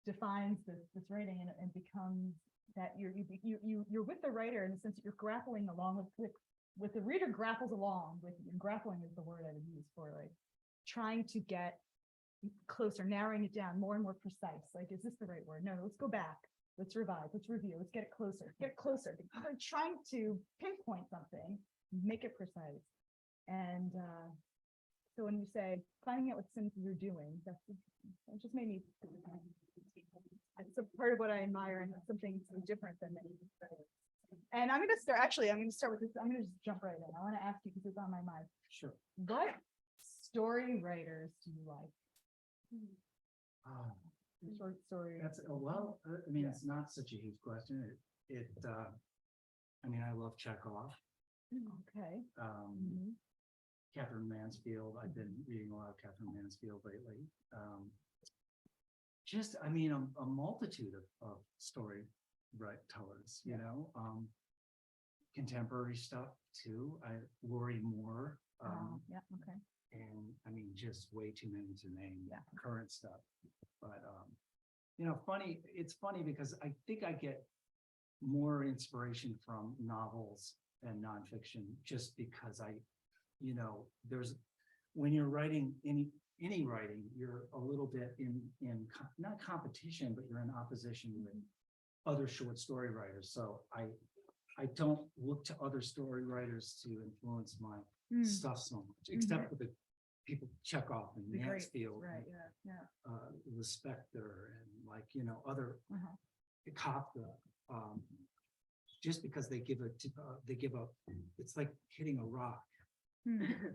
defines this writing and becomes that you're with the writer in the sense that you're grappling along with with the reader grapples along with, and grappling is the word I would use for like trying to get closer, narrowing it down, more and more precise. Like, is this the right word? No, let's go back. Let's revise. Let's review. Let's get it closer. Get it closer. They're trying to pinpoint something, make it precise. And so when you say finding out what sentences are doing, that just made me. It's a part of what I admire, and something different than many. And I'm going to start. Actually, I'm going to start with this. I'm going to just jump right in. I want to ask you because it's on my mind. Sure. What story writers do you like? Short story. That's well. I mean, it's not such a huge question. I mean, I love Chekhov. Okay. Catherine Mansfield. I've been reading a lot of Catherine Mansfield lately. Just, I mean, a multitude of storytellers. You know, contemporary stuff too. Lori Moore. Yeah. Okay. And I mean, just way too many to name. Yeah. Current stuff. But you know, it's funny because I think I get more inspiration from novels and nonfiction just because you know, when you're writing any writing, you're a little bit in not competition, but you're in opposition with other short story writers. So I don't look to other story writers to influence my stuff so much, except for the people Chekhov and Mansfield, right? Yeah. the Spectre, and like, you know, other Kafka. Just because they give up, it's like hitting a rock.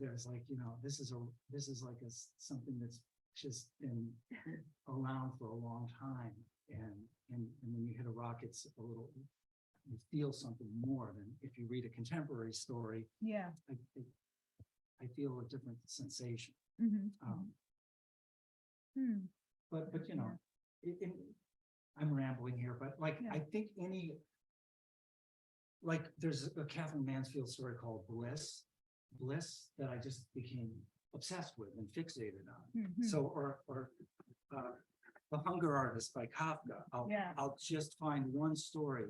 There's like, you know, this is like something that's just been around for a long time, and when you hit a rock, it's a little, you feel something more than if you read a contemporary story. Yeah. I feel a different sensation. But you know, I'm rambling here, but like, I think like there's a Catherine Mansfield story called Bliss that I just became obsessed with and fixated on. So, or The Hunger Artist by Kafka. I'll just find one story.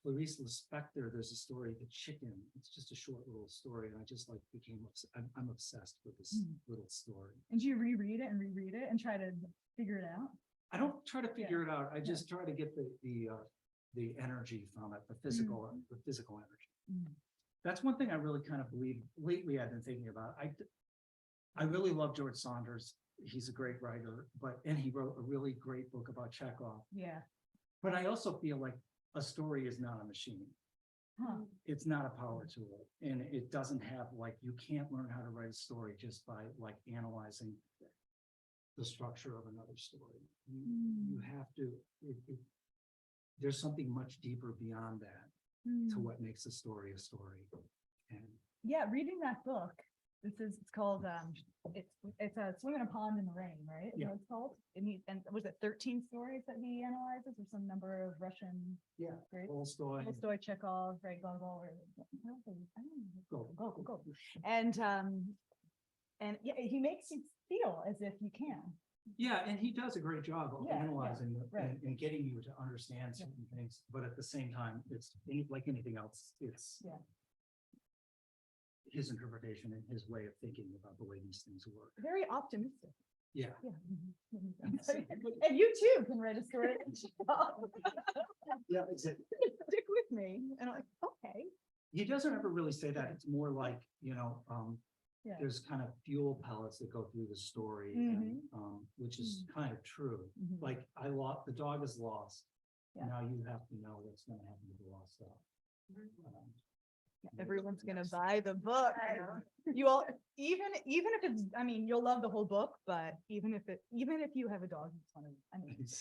Clarice Lispector, there's a story, The Chicken. It's just a short little story, and I just like became I'm obsessed with this little story. And do you reread it and try to figure it out? I don't try to figure it out. I just try to get the energy from it, the physical energy. That's one thing I really kind of believe lately. I've been thinking about. I really love George Saunders. He's a great writer, and he wrote a really great book about Chekhov. Yeah. But I also feel like a story is not a machine. It's not a power tool, and it doesn't have like, you can't learn how to write a story just by like analyzing the structure of another story. You have to. There's something much deeper beyond that to what makes a story a story. And yeah, reading that book. It's called it's a Swim in a Pond in the Rain, right? Yeah. It's called. And was it 13 stories that he analyzes, or some number of Russian? Yeah. Right? Tolstoy, Chekhov, right? Gogol, Gogol. Gogol. And yeah, he makes you feel as if you can. Yeah, and he does a great job of analyzing and getting you to understand certain things. But at the same time, it's like anything else. It's his interpretation and his way of thinking about the way these things work. Very optimistic. Yeah. And you too can write a story. Yeah, exactly. Stick with me. And I'm like, okay. He doesn't ever really say that. It's more like, you know, there's kind of fuel pellets that go through the story, and, which is kind of true. Like the dog is lost. Now you have to know what's going to happen to the lost dog. Everyone's gonna buy the book. You all, even if it's, I mean, you'll love the whole book, but even if you have a dog,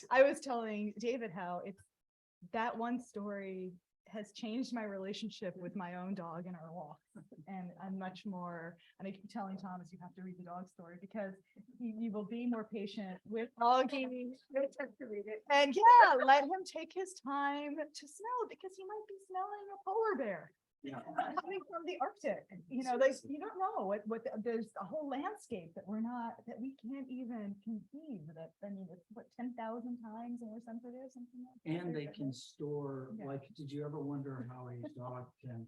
I was telling David how it's that one story has changed my relationship with my own dog and our walks. And I'm much more, and I keep telling Thomas, you have to read the dog story because you will be more patient with doggy. And yeah, let him take his time to smell, because he might be smelling a polar bear. Coming from the Arctic, you know, like you don't know what there's a whole landscape that we can't even conceive. That, I mean, it's what 10,000 times more sensitive, something like that. And they can store, like, did you ever wonder how a dog can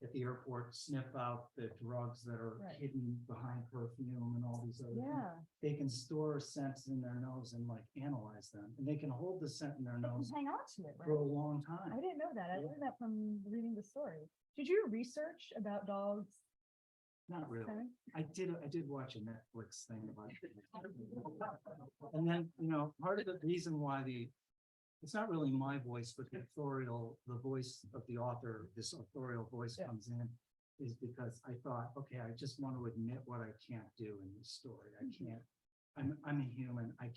at the airport sniff out the drugs that are Right. hidden behind perfume and all these other things. Yeah. They can store scents in their nose and like analyze them, and they can hold the scent in their They can nose hang on to it, for a right? long I time. didn't know that. I Yeah. learned that from reading the story. Did you research about dogs? Not really. Scenting? I did watch a Netflix thing about it. And then, part of the reason why it's not really my voice, but the voice of the author, this authorial voice Yeah. comes in, is because I thought, okay, I just want to admit what I can't do in this story. I can't, I'm a human. I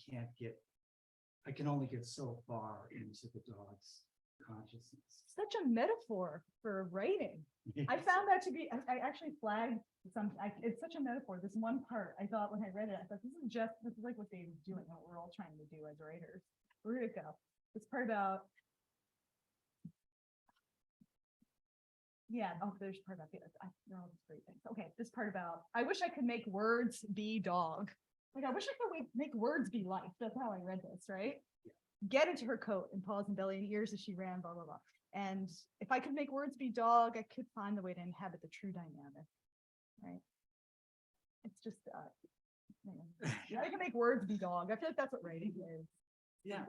can only get so far into the dog's consciousness. Such a metaphor for writing. I found that to be, I actually flagged it's such a metaphor. This one part, I thought when I read it, I thought this is like what David's doing, what we're all trying to do as writers. Where did it go? This part about, yeah, oh, there's part about, they're all these great things. Okay, this part about, I wish I could make words be dog. Like, I wish I could make words be life. That's how I read this, right? Get into her coat and paws and belly and ears as she ran, blah, blah, blah. And if I could make words be dog, I could find the way to inhabit the true dynamic, right? It's just, I can make words be dog. I feel like that's what writing is. Yeah,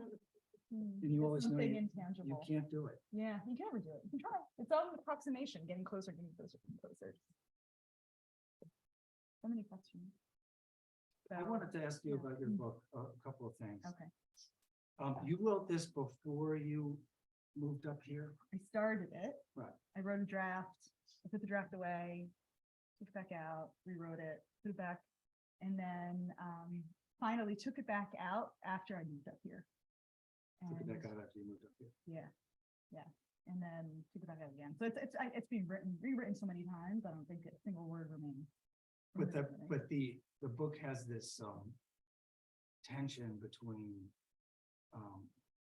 And you always know something you intangible. can't do it. Yeah, you can never do it. You can try. It's all an approximation, getting closer, getting closer, getting closer. So many questions. I wanted to ask you about your book, a couple of things. Okay. You wrote this before you moved up here? I started it. Right. I wrote a draft. I put the draft away, took it back out, rewrote it, put it back, and then finally took it back out after I moved up here. Took it And- back out after you moved up here. Yeah, yeah, and then took it back out again. So it's been rewritten so many times. I don't think a single word remains. But the book has this tension between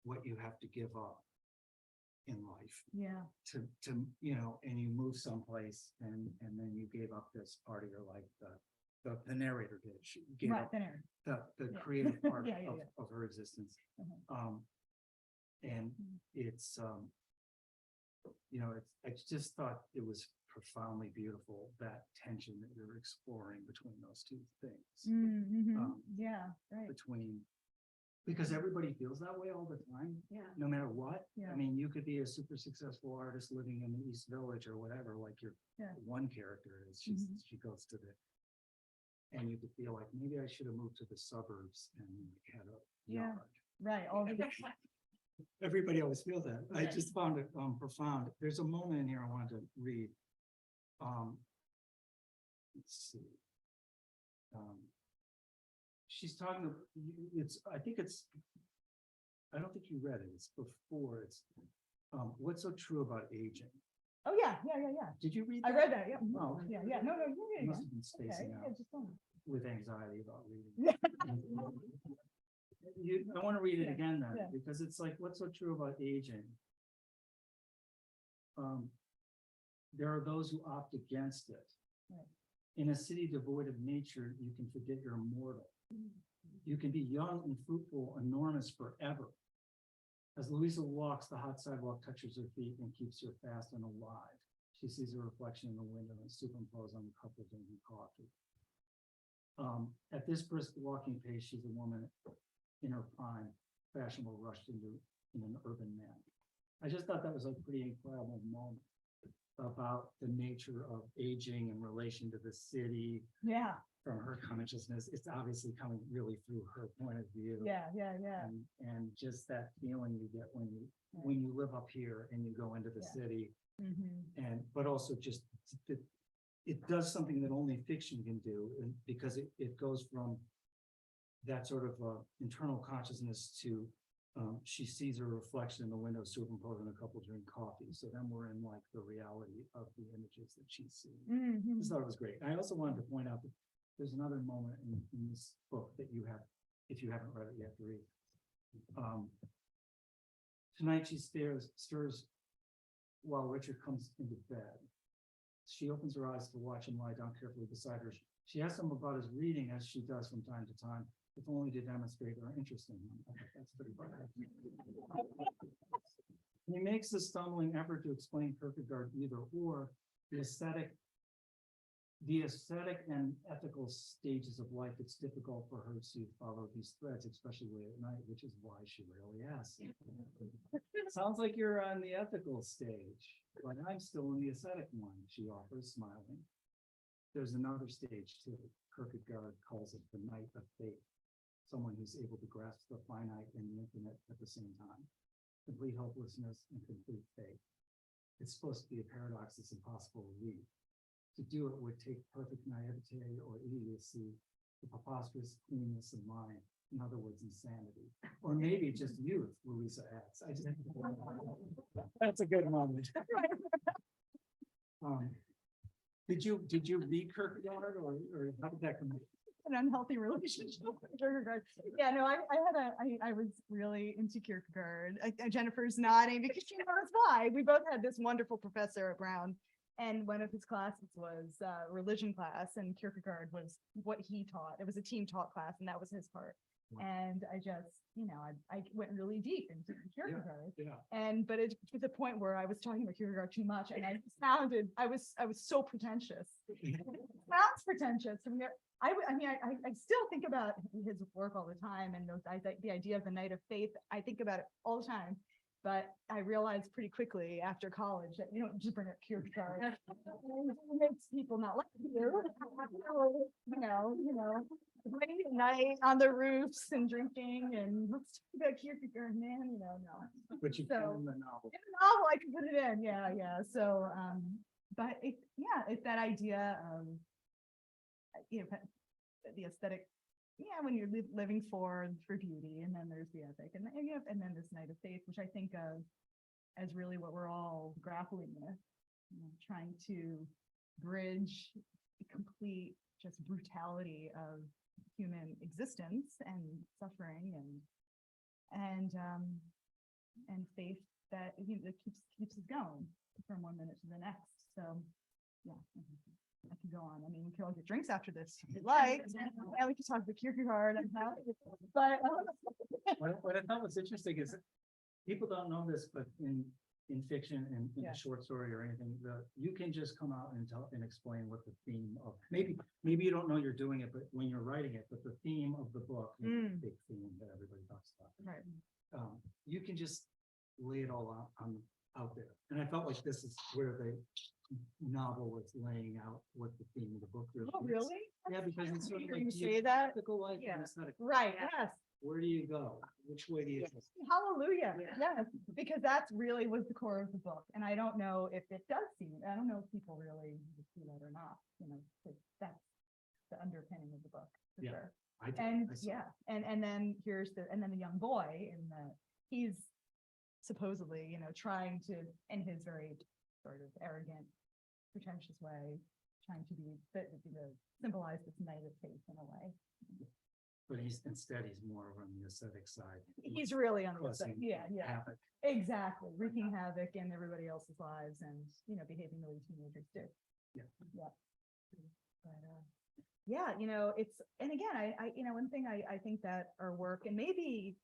what you have to give up in life Yeah, to and you move someplace and then you gave up this part of your life. The narrator did. She gave right, up there. the Yeah. creative part Yeah, yeah, of, yeah. of her existence. Mhm. And Mhm. it's I just thought it was profoundly beautiful, that tension that you're exploring between those two things. Mhm. Yeah, right. Because everybody feels that way all the time, Yeah, no matter what. Yeah. I mean, you could be a super successful artist living in the East Village or whatever, like your Yeah. one character is. Mhm. She goes to and you could feel like maybe I should have moved to the suburbs and had a Yeah. yard. right. All the Everybody always feels that. I Right. just found it profound. There's a moment in here I wanted to read. Let's see. She's talking, I don't think you read it. It's before, what's so true about aging? Oh, yeah, yeah, yeah, yeah. Did you read I that? read that, yeah. Oh. Yeah, yeah. No, you're You reading must it. have been Okay, spacing yeah, out just don't. with anxiety about reading. Yeah. I want to read it Yeah, again then, yeah. because it's like, what's so true about aging? There are those who opt against it. Right. In a city devoid of nature, you can forget you're immortal. You can be young and fruitful, enormous forever. As Louisa walks, the hot sidewalk touches her feet and keeps her fast and alive. She sees her reflection in the window and superimposed on the couple drinking coffee. At this brisk walking pace, she's a woman in her prime, fashionable, rushed in an urban man. I just thought that was a pretty incredible moment about the nature of aging in relation to the city Yeah, from her consciousness. It's obviously coming really through her point of view. yeah, yeah, yeah. And just that feeling you get when you live up here and you go into the Yeah. city, Mhm. but also just it does something that only fiction can do, and because it goes from that sort of internal consciousness to she sees her reflection in the window superimposed on a couple drink coffee. So then we're in like the reality of the images that she's seeing. I Mhm. just thought it was great. I also wanted to point out that there's another moment in this book that you have, if you haven't read it, you have to read. Tonight she stirs while Richard comes into bed. She opens her eyes to watch him lie down carefully beside her. She asks him about his reading, as she does from time to time, if only to demonstrate her interest in him. I think that's pretty funny. He makes a stumbling effort to explain Kierkegaard either or the aesthetic and ethical stages of life. It's difficult for her to follow these threads, especially late at night, which is why she rarely asks. Sounds like you're on the ethical stage, but I'm still in the aesthetic one, she offers, smiling. There's another stage too. Kierkegaard calls it the night of faith, someone who's able to grasp the finite and the infinite at the same time. Complete hopelessness and complete faith. It's supposed to be a paradox that's impossible to read. To do it would take perfect naivete or idiocy, the preposterous cleanness of mind. In other words, insanity. Or maybe just youth, Louisa adds. That's a good moment. Did you read Kierkegaard or how did that come? An unhealthy relationship with Kierkegaard. Yeah, no, I was really into Kierkegaard. Jennifer's nodding because she knows why. We both had this wonderful professor at Brown, and one of his classes was religion class, and Kierkegaard was what he taught. It was a team taught class, and that was his part. And I just, I went really deep into Kierkegaard. But it to the point where I was talking about Kierkegaard too much, and I was so pretentious. It sounds pretentious. I still think about his work all the time, and the idea of the night of faith. I think about it all the time, but I realized pretty quickly after college that you don't just bring up Kierkegaard. It makes people not like you. Late at night on the roofs and drinking, and let's talk about Kierkegaard, man. No. But you can in the novel. In the novel, I can put it in. Yeah. So, but it's that idea of the aesthetic, when you're living for beauty, and then there's the ethic, and then this night of faith, which I think of as really what we're all grappling with, trying to bridge the complete just brutality of human existence and suffering and faith that that keeps us going from one minute to the next. So yeah. I can go on. I mean, we can all get drinks after this if you'd like. And we can talk about Kierkegaard and how, but what I thought was interesting is people don't know this, but in fiction and in a short story or anything, you can just come out and tell and explain what the theme of maybe you don't know you're doing it, but when you're writing it, but the theme of the book, the big theme that everybody talks about, right? You can just lay it all out there, and I felt like this is where the novel was laying out what the theme of the book really is. Really? Yeah, because it's sort of like you say that. life and aesthetic. Right. Yes. Where do you go? Which way do you go? Hallelujah. Yes, because that's really was the core of the book, and I don't know if it does seem. I don't know if people really see that or not. That's the underpinning of the book for sure. And then the young boy he's supposedly trying to, in his very sort of arrogant, pretentious way, trying to symbolize this night of faith in a way. But he's more on the aesthetic side. He's really on the aesthetic. Yeah. Havoc. Exactly. Wreaking havoc in everybody else's lives and behaving the way teenagers do. Yeah. But it's, and again, I one thing I think that our work, and maybe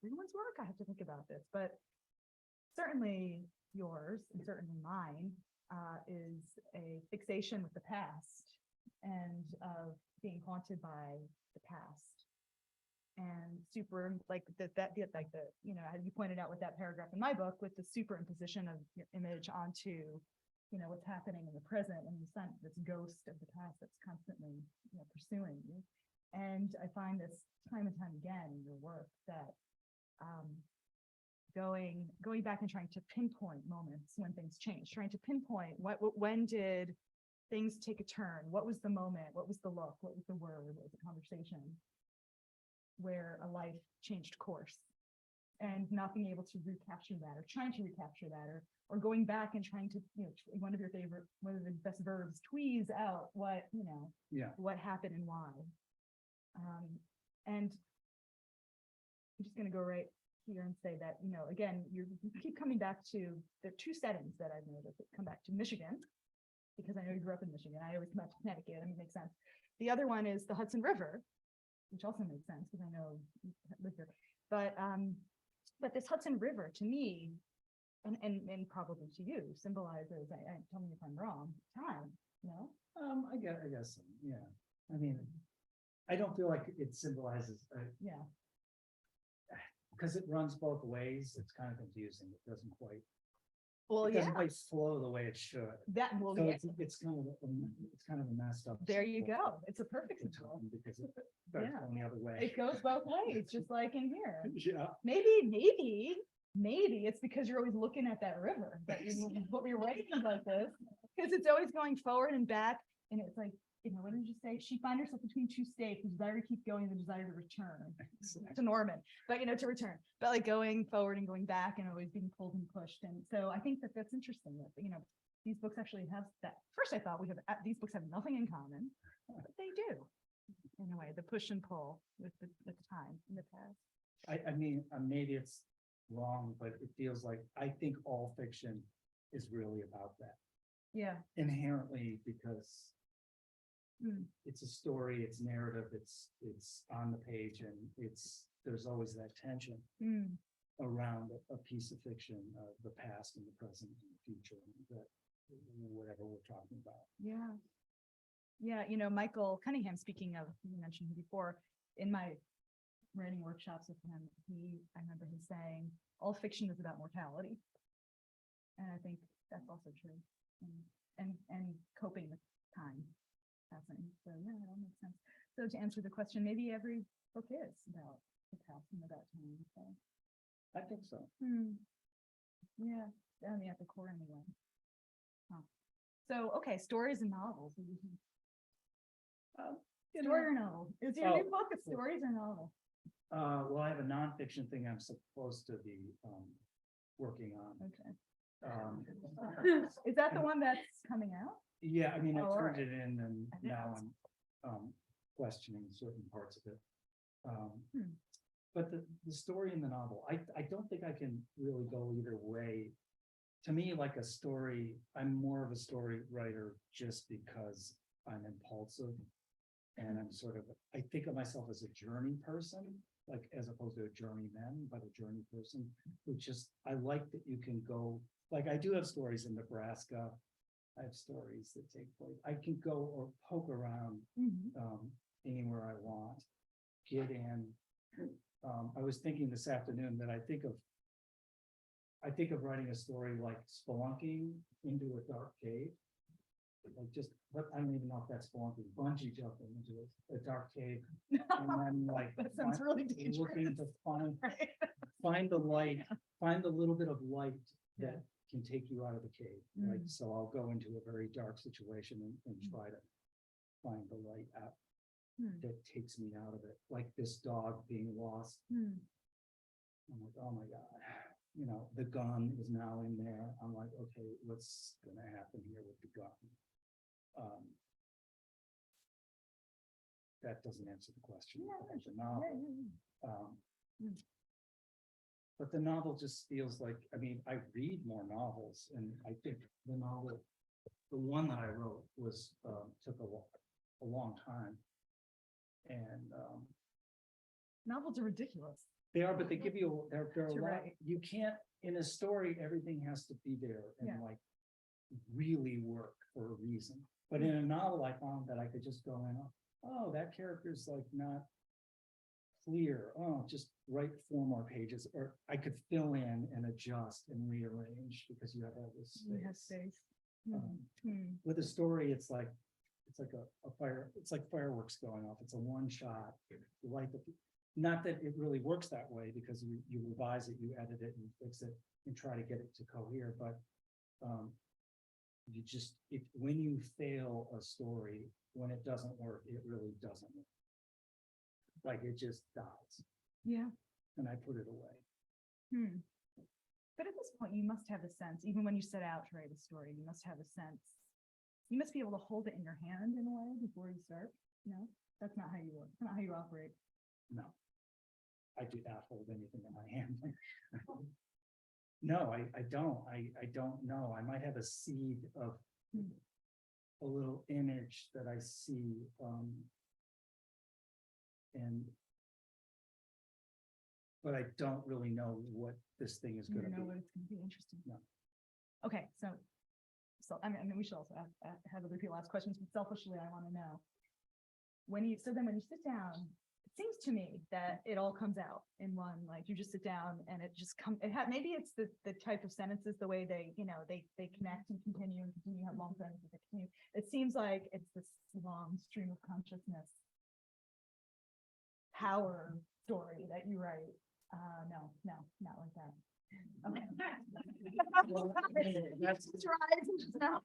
everyone's work, I have to think about this, but certainly yours and certainly mine is a fixation with the past and of being haunted by the past and as you pointed out with that paragraph in my book, with the superimposition of your image onto what's happening in the present, and the sun, this ghost of the past that's constantly pursuing you. And I find this time and time again in your work that going back and trying to pinpoint moments when things change, trying to pinpoint when did things take a turn, what was the moment, what was the look, what was the word, what was the conversation where a life changed course, and not being able to recapture that, or trying to recapture that, or going back and trying to one of the best verbs, tweeze out what happened and why. And I'm just going to go right here and say that, again, you keep coming back to the two settings that I've noticed that come back to Michigan, because I know you grew up in Michigan. I always come back to Connecticut. I mean, it makes sense. The other one is the Hudson River, which also makes sense because I know you live here. But But this Hudson River to me, and probably to you, symbolizes, tell me if I'm wrong, time, no? I guess, so, yeah. I mean, I don't feel like it symbolizes, Yeah. because it runs both ways. It's kind of confusing. It doesn't quite, Well, it yeah, doesn't quite flow the way it should. well, So yeah, it's kind of a messed up. there you go. It's a perfect It's symbol. because it starts Yeah. going the other way. It goes both ways, just like in here. Yeah. Maybe it's because you're always looking at that river, that you're writing like this, because it's always going forward and back, and it's like, what did you say? She finds herself between two states, the desire to keep going, the desire to return to Norman, but to return, but like going forward and going back and always being pulled and pushed. And so I think that that's interesting that, these books actually have that. First, I thought these books have nothing in common, but they do. In a way, the push and pull with the time in the past. I mean, maybe it's wrong, but it feels like, I think all fiction is really about that Yeah. inherently, because Mm. it's a story, it's narrative, it's on the page, and there's always that tension Mm. around a piece of fiction, the past and the present and the future, that whatever we're talking about. Yeah. Yeah, Michael Cunningham, speaking of, you mentioned him before, in my writing workshops with him, I remember him saying, all fiction is about mortality. And I think that's also true. And coping with time passing. So yeah, that all makes sense. So to answer the question, maybe every book is about the past and about time. So. I think so. Yeah, I mean, at the core anyway. Huh. So, okay, stories and novels. Story or novel? Is your new book a stories or novel? Well, I have a nonfiction thing I'm supposed to be working on. Okay. Is that the one that's coming out? Yeah, I mean, I Oh, turned alright. it in, and I think now that's- I'm questioning certain parts of it. But the story in the novel, I don't think I can really go either way. To me, like a story, I'm more of a story writer just because I'm impulsive. And I'm I think of myself as a journey person, like as opposed to a journeyman, but a journey person who I like that you can go, like I do have stories in Nebraska. I have stories that take place. I can go or poke around anywhere I want, get in. I was thinking this afternoon that I think of writing a story like spelunking into a dark cave. Like but I don't even know if that's spelunking, bungee jumping into a dark cave, and then like That sounds really dangerous. looking to find Right? the light, find the little bit of light that Yeah. can take you out of the cave. Like, so I'll go into a very dark situation and try to find the light out that takes me out of it. Like this dog being lost. I'm like, oh my God, the gun is now in there. I'm like, okay, what's gonna happen here with the gun? That doesn't answer the question about the novel. But the novel just feels like, I mean, I read more novels, and I think the one that I wrote took a long time. And Novels are ridiculous. they are, but they give you, they're a You're lot, right. you can't, in a story, everything has to be there and Yeah. like really work for a reason. But in a novel, I found that I could just go in, oh, that character's like not clear. Oh, just write 4 more pages, or I could fill in and adjust and rearrange because you have all this space. You have space. With a story, it's like a fire. It's like fireworks going off. It's a one shot. You light not that it really works that way, because you revise it, you edit it, and fix it, and try to get it to cohere. But when you fail a story, when it doesn't work, it really doesn't work. Like it just dies. Yeah. And I put it away. But at this point, you must have a sense, even when you set out to write a story, you must have a sense. You must be able to hold it in your hand in a way before you start. No, that's not how you work. That's not how you operate. No, I do not hold anything in my hand. No, I don't. I don't know. I might have a seed of a little image that I see, and but I don't really know what this thing is You gonna don't know be. what it's gonna be. Interesting. No. Okay, so I mean, we should also have other people ask questions, but selfishly, I want to know. When you sit down, it seems to me that it all comes out in one, like you just sit down and it just maybe it's the type of sentences, the way they, they connect and continue, have long sentences that continue. It seems like it's this long stream of consciousness power story that you write. No, not like that. Okay. Well, that's, no,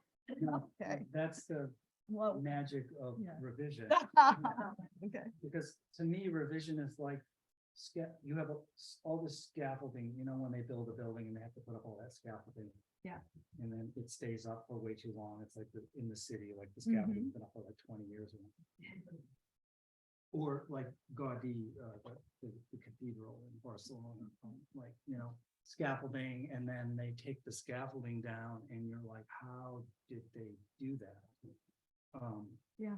Okay. that's the Well, magic of Yeah. revision. okay. Because to me, revision is like, you have all this scaffolding, when they build a building and they have to put up all that scaffolding. Yeah. And then it stays up for way too long. It's like in the city, like the Mm-hmm. scaffolding's been up for like 20 years. Or like Gaudi, the cathedral in Barcelona, scaffolding, and then they take the scaffolding down and you're like, how did they do that? Yeah.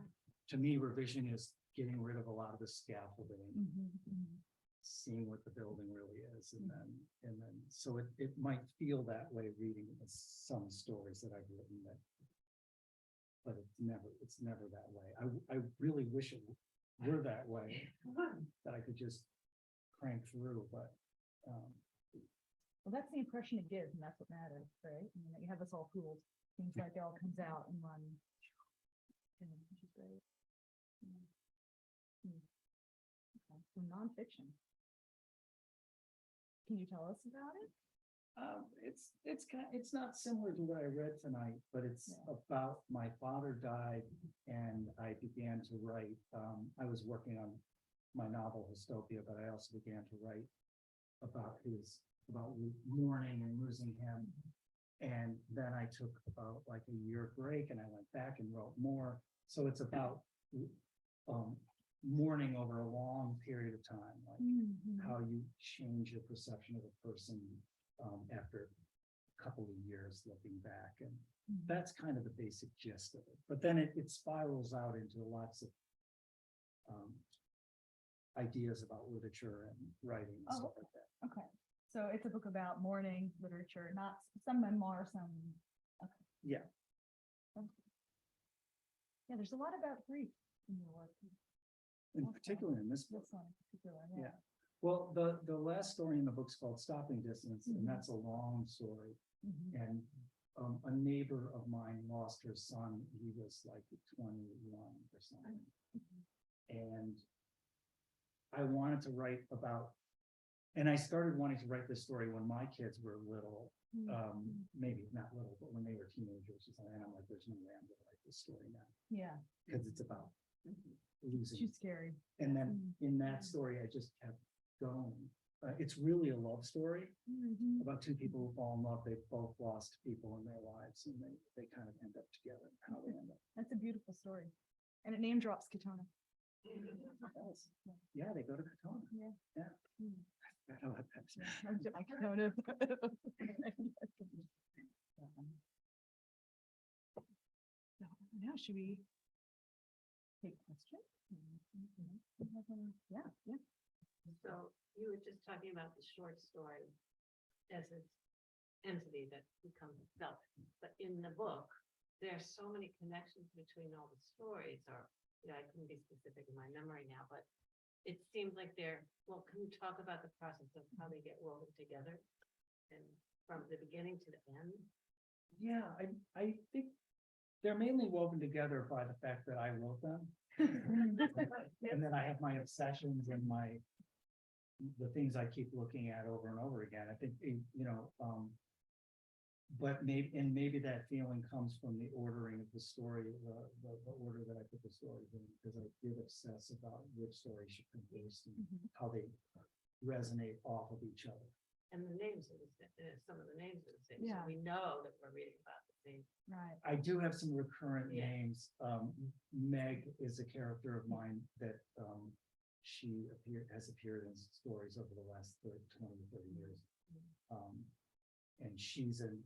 To me, revision is getting rid of a lot of the scaffolding, Mhm. seeing what the building really is, and then so it might feel that way reading some stories that I've written, but it's never that way. I really wish it were that way, that I could just crank through, but Well, that's the impression it gives, and that's what matters, right? I mean, that you have us all fooled. Seems like it all comes out in one. Which is great. Okay, so nonfiction. Can you tell us about it? it's not similar to what I read tonight, but it's about my father died and I began to write. I was working on my novel Hystopia, but I also began to write about mourning and losing him. And then I took about like a year break and I went back and wrote more. So it's about mourning over a long period of time, like how you change your perception of a person after a couple of years looking back. And that's kind of the basic gist of it. But then it spirals out into lots of ideas about literature and writing and stuff like that. Okay, so it's a book about mourning, literature, not some memoir, some. Okay. Yeah. Yeah, there's a lot about grief in your work. In particular in this book. This one in particular, Yeah. Well, the last story in the book's called Stopping Distance, and that's a long story. Mhm. And a neighbor of mine lost her son. He was like 21 or something. And I wanted to write about, and I started wanting to write this story when my kids were little, maybe not little, but when they were teenagers. And I'm like, there's no way I'm going to write this story now. Yeah. Because it's about losing. Too scary. And then in that story, I just kept going. It's really a love story about two people who fall in love. They've both lost people in their lives, and they kind of end up together. How they end up. That's a beautiful story. And it name drops Katona. Yeah, they go to Katona. Yeah. Yeah. I know what that's. Katona. Now, should we take questions? Yeah. So you were just talking about the short story as an entity that becomes self, but in the book, there are so many connections between all the stories, or I couldn't be specific in my memory now, but it seems like well, can you talk about the process of how they get woven together and from the beginning to the end? Yeah, I think they're mainly woven together by the fact that I wrote them. And then I have my obsessions and the things I keep looking at over and over again. I think, but maybe that feeling comes from the ordering of the story, the order that I put the stories in, because I did obsess about which story should come first and how they resonate off of each other. And the names are the same, some of the names are the same, Yeah. so we know that we're reading about the same. Right. I do have some recurrent Yeah. names. Meg is a character of mine that she has appeared in stories over the last 20 or 30 years. And she's in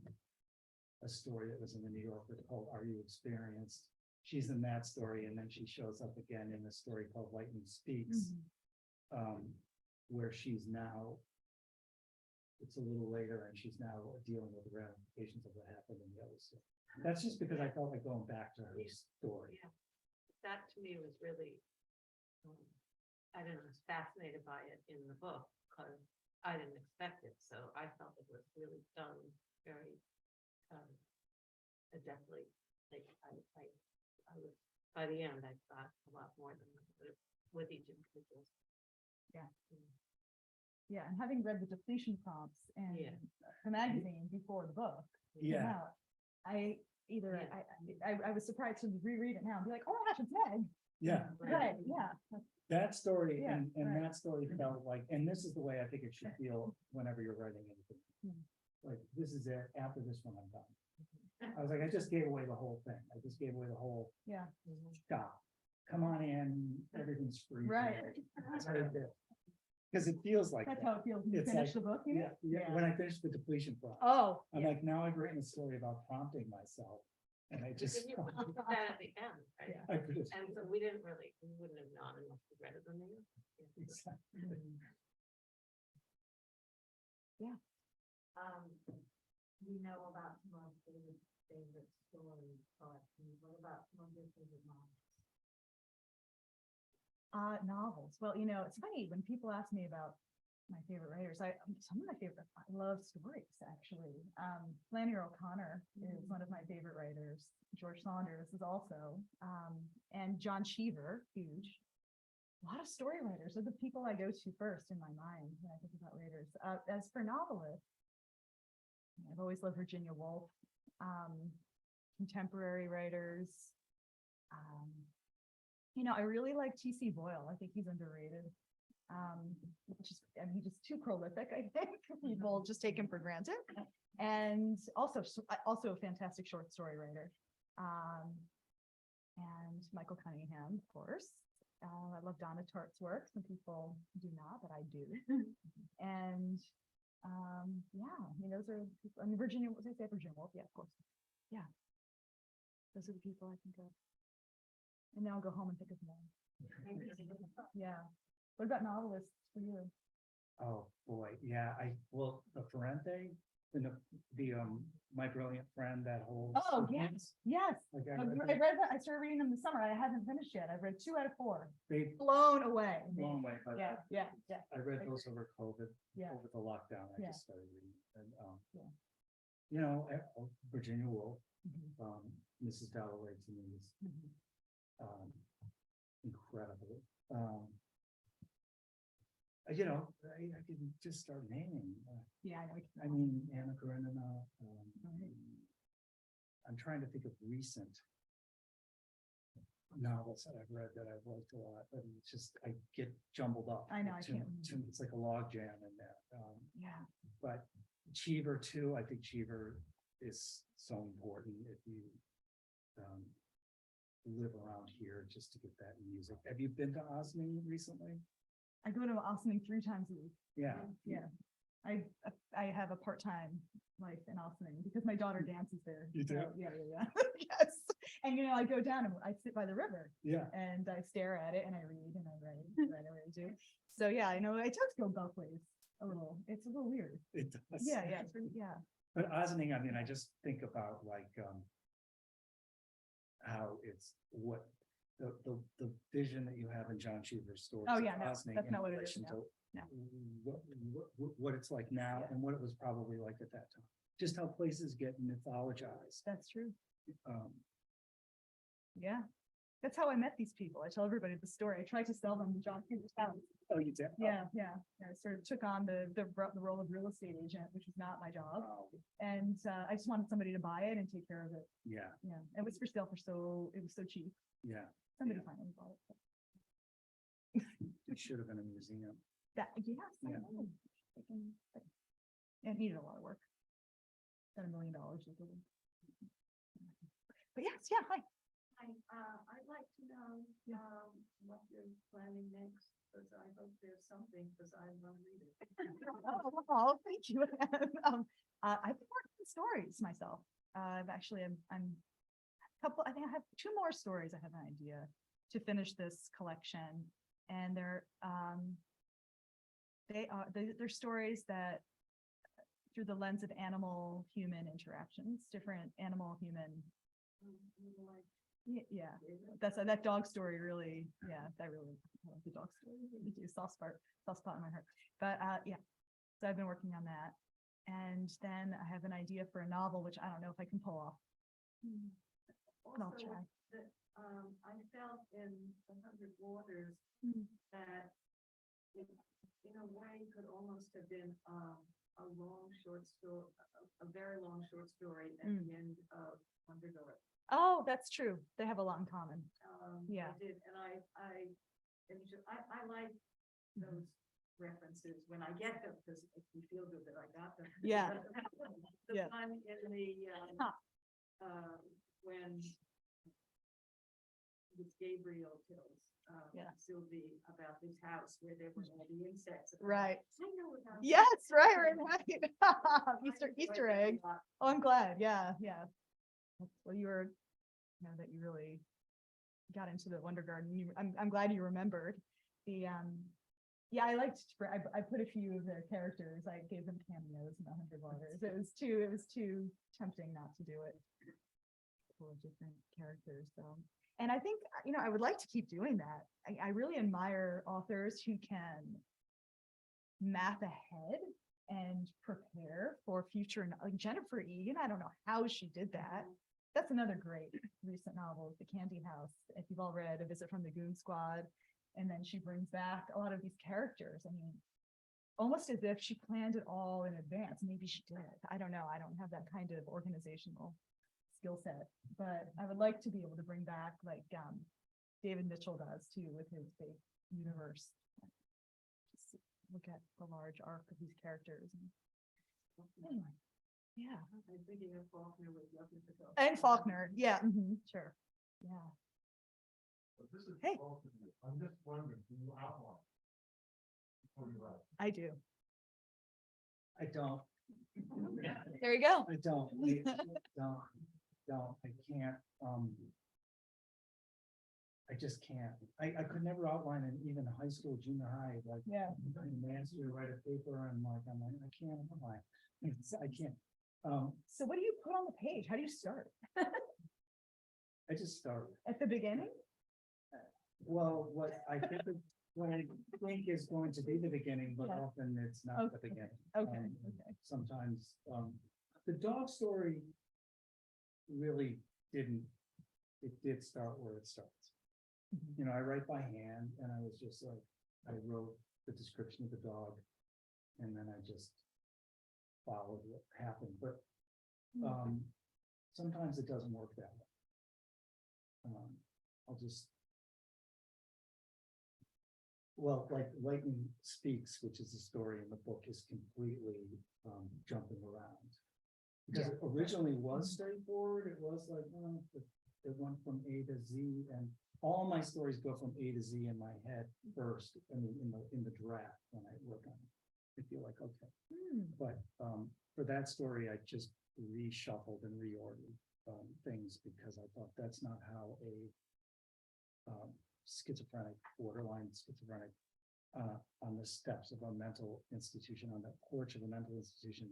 a story that was in the New Yorker called Are You Experienced? She's in that story, and then she shows up again in a story called Lightning Speaks. where she's now, it's a little later and she's now dealing with the ramifications of what happened in the other story. That's just because I felt like going back to her story. Yeah. That to me was really, I don't know, I was fascinated by it in the book because I didn't expect it. So I felt it was really done very adeptly. Like I was, by the end, I thought a lot more than with each individual. Yeah. Yeah, and having read the depletion prompts and Yeah. the magazine before the book came Yeah. out, I Yeah. was surprised to reread it now and be like, oh my gosh, it's Meg. Yeah. Right, yeah. That story Yeah, and right. that story felt like, and this is the way I think it should feel whenever you're writing anything. Hmm. Like, this is it, after this one, I'm done. I was like, I just gave away the whole thing. I just gave away the whole Yeah, stop. Come on in, everything's free. right. That's what it did. Because it feels like That's that. how it feels when you It's finish like- the book, you Yeah, mean? yeah, when I finished the depletion process. Oh, I'm like, now I've written a story about prompting myself. And I just. Didn't you put that at the end, right? Yeah. I put it- And so we wouldn't have known unless we read it in the end. Exactly. We know about some of the favorite stories, but what about some of your favorite novels? novels. Well, it's funny when people ask me about my favorite writers. Some of my favorite, I love stories actually. Flannery O'Connor is one of my favorite writers. George Saunders is also, and John Cheever, huge. A lot of story writers are the people I go to first in my mind when I think about writers. As for novelists, I've always loved Virginia Woolf. Contemporary writers. I really like T.C. Boyle. I think he's underrated. He's just too prolific, I think. People just take him for granted. And also a fantastic short story writer. And Michael Cunningham, of course. I love Donna Tartt's work. Some people do not, but I do. And those are people. Virginia, what did I say? Virginia Woolf, yeah, of course. Yeah. Those are the people I think of. And then I'll go home and think of more. Yeah. What about novelists for you? Oh, boy, yeah, the Ferrante, My Brilliant Friend, that whole. Oh, sequence, Yes. Like I read that. I started reading them this summer. I haven't finished yet. I've read 2 out of 4. They Blown away. blown away, but Yeah, yeah, yeah. I read those over COVID, Yeah. over the lockdown. I Yeah. just started reading. And, Yeah. Virginia Woolf, Mhm, Mrs. Dalloway to me is mhm. incredible. I can just start naming. Yeah, I know. I mean, Anna Karenina. Right. I'm trying to think of recent novels that I've read that I've liked a lot, but it's just, I get jumbled up. I know, I Too- can't- too- It's like a log jam in there. Yeah. But Cheever too, I think Cheever is so important if you live around here just to get that music. Have you been to Osming recently? I go to Ossining 3 times a week. Yeah. Yeah. I have a part-time life in Ossining because my daughter dances there. You do? So, yeah. Yes. And I go down and I sit by the river Yeah. and I stare at it and I read and I write I do. So yeah, I know I just go both ways a little. It's a little weird. It does. Yeah. It's really, yeah. But Osming, I mean, I just think about how it's what the vision that you have in John Cheever's stories. Oh, of yeah, no, Osming that's in not what it is relation now. to No. What it's like now Yeah. and what it was probably like at that time. Just how places get mythologized. That's true. Um, Yeah. That's how I met these people. I tell everybody the story. I tried to sell them John Cheever's house. Oh, you did? Yeah. I sort of took on the role of real estate agent, which was not my job. Oh, And I just wanted somebody to buy it and take care of it. yeah, Yeah. It was for sale it was so cheap. yeah. Somebody Yeah. finally bought it. It should have been a museum. Yes, I Yeah. know. It needed a lot of work. Got $1 million. But yes, yeah, hi. I'd like to know, what you're planning next, because I hope there's something, because I want to read it. Oh, thank you. I've been working on stories myself. I'm I think I have 2 more stories. I have an idea to finish this collection, and they're they're stories that through the lens of animal human interactions, different animal human. Yeah, that dog story really, I like the dog story. Really do. Soft spot in my heart. But yeah, so I've been working on that. And then I have an idea for a novel, which I don't know if I can pull off. But I'll try. I felt in 100 Waters that it, in a way, could almost have been a long short story, a very long short story at the end of Underdog. Oh, that's true. They have a lot in common. Yeah. I did, and I like those references when I get them because it makes me feel good that I got them. Yeah. The Yeah. one in the when it's Gabriel tells Sylvie about this house where there were all the insects. Right. I know what house. Yes, right. Easter egg. Oh, I'm glad. Yeah. Well, you were, that you really got into the Wonder Garden. I'm glad you remembered the. I liked. I put a few of their characters. I gave them cameos in 100 Waters. It was too tempting not to do it. Full of different characters. So, and I think I would like to keep doing that. I really admire authors who can map ahead and prepare for future. Like Jennifer Egan, I don't know how she did that. That's another great recent novel, The Candy House. If you've all read A Visit from the Goon Squad, and then she brings back a lot of these characters. I mean, almost as if she planned it all in advance. Maybe she did. I don't know. I don't have that kind of organizational skill set, but I would like to be able to bring back like David Mitchell does too with his big universe. Just look at the large arc of these characters. Anyway, yeah. I'm thinking of Faulkner with Lovely to Go. And Faulkner, yeah, sure, yeah. This is Hey. I'm just wondering, do you outline before you write? I do. I don't. There you go. I don't. I can't. I just can't. I could never outline in even high school, junior high, like Yeah. master, write a paper, and I'm like, I can't outline. I can't. So what do you put on the page? How do you start? I just start. At the beginning? Well, what I think is going to be the beginning, but Yeah. often it's not the Okay. beginning. Okay. Sometimes the dog story really didn't. It did start where it starts. Mhm. I write by hand, and I was just like, I wrote the description of the dog, and then I just followed what happened. But sometimes it doesn't work that way. I'll just. Well, like Lightning Speaks, which is the story in the book, is completely jumping around. Because it originally was straightforward. It was like, it went from A to Z, and all my stories go from A to Z in my head first. I mean, in the draft when I work on it, I feel like, okay. But for that story, I just reshuffled and reordered things because I thought that's not how a borderline schizophrenic on the steps of a mental institution, on the porch of a mental institution,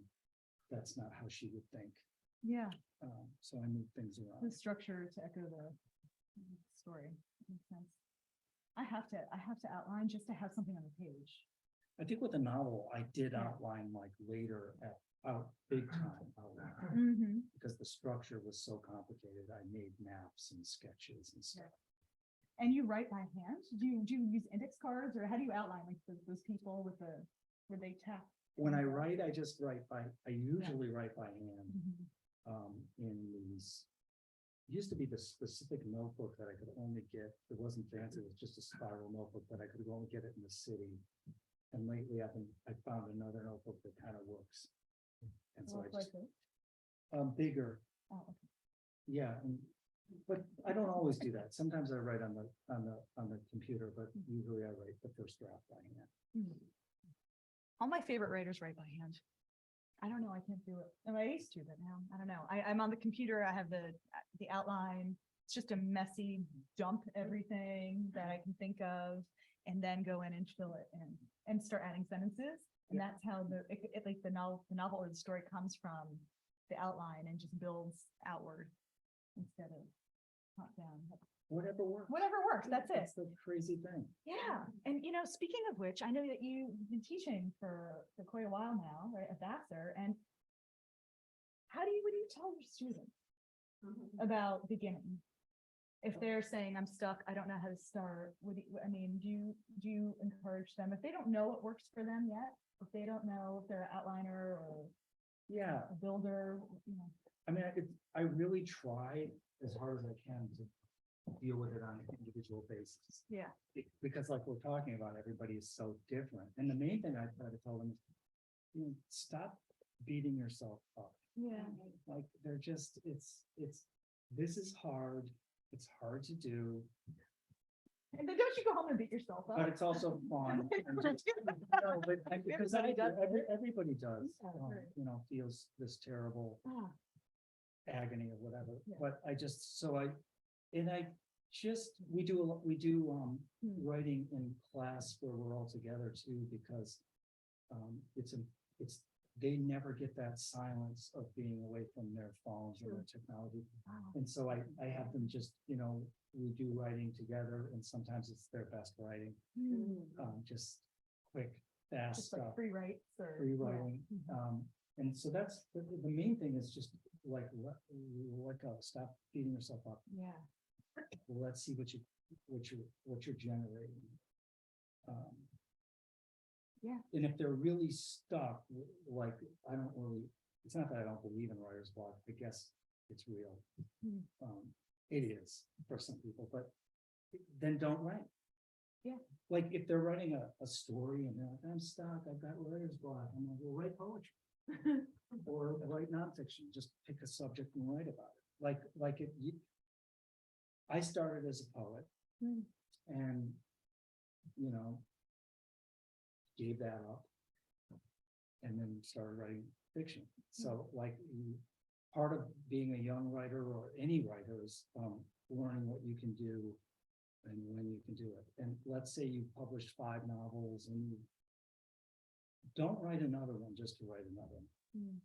that's not how she would think. Yeah. So I moved things around. The structure to echo the story makes sense. I have to outline just to have something on the page. I think with the novel, I did Yeah. outline like later big time outline because the structure was so complicated. I made maps and sketches and stuff. And you write by hand? Do you use index cards, or how do you outline like those people with where they tap? When I write, I just write I usually write by hand. In these, it used to be the specific notebook that I could only get. It wasn't fancy. It was just a spiral notebook that I could only get it in the city. And lately, I found another notebook that kind of works. And so I just bigger. Oh, okay. Yeah, but I don't always do that. Sometimes I write on the computer, but usually I write the first draft by hand. All my favorite writers write by hand. I don't know. I can't do it. And I used to, but now I don't know. I'm on the computer. I have the outline. It's just a messy dump everything that I can think of. and then go in and fill it in and start adding sentences. And that's how like the novel or the story comes from the outline and just builds outward instead of top down. Whatever works. Whatever works, that's it. That's the crazy thing. Yeah, and speaking of which, I know that you've been teaching for quite a while now, right, at Vassar, and what do you tell your students about beginning? If they're saying, I'm stuck, I don't know how to start, do you encourage them, if they don't know what works for them yet, if they don't know if they're an outliner or Yeah, a builder, I mean, I really try as hard as I can to deal with it on an individual basis. Yeah. Because like we're talking about, everybody is so different. And the main thing I try to tell them is, stop beating yourself up. Yeah. Like they're just, this is hard. It's hard to do, And then don't you go home and beat yourself up? but it's also fun. And just- no, but because everybody does, right. feels this terrible Ah, agony or whatever. Yeah. But we do writing in class where we're all together too, because they never get that silence of being away from their phones or their technology. wow. And so I have them just, we do writing together, and sometimes it's their best writing, just quick, fast Just like stuff, free writes or. free yeah. writing. Mhm. And so that's the main thing is just like, stop beating yourself up. Yeah. Let's see what you're generating. Yeah. And if they're really stuck, like, it's not that I don't believe in writer's block, I guess it's real. Hmm. It is for some people, but then don't write. Yeah. Like if they're writing a story and they're like, I'm stuck, I've got writer's block, I'm like, well, write poetry. Or write nonfiction, just pick a subject and write about it. I started as a poet and, gave that up and then started writing fiction. So part of being a young writer or any writer is learning what you can do and when you can do it. And let's say you published 5 novels and you don't write another one just to write another one.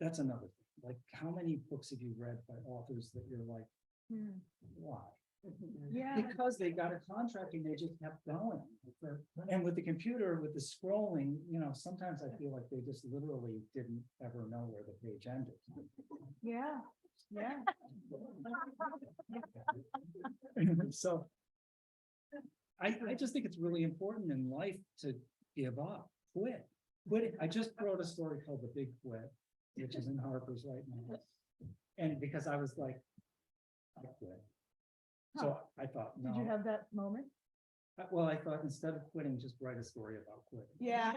That's another thing. Like, how many books have you read by authors that you're like, why? Yeah. Because they got a contract and they just kept going. And with the computer, with the scrolling, sometimes I feel like they just literally didn't ever know where the page ended. Yeah. Yeah. So I just think it's really important in life to give up, quit it. I just wrote a story called The Big Quit, which is in Harper's right now. And because I was like, I quit. So I thought, no. Did you have that moment? Well, I thought instead of quitting, just write a story about quitting. Yeah.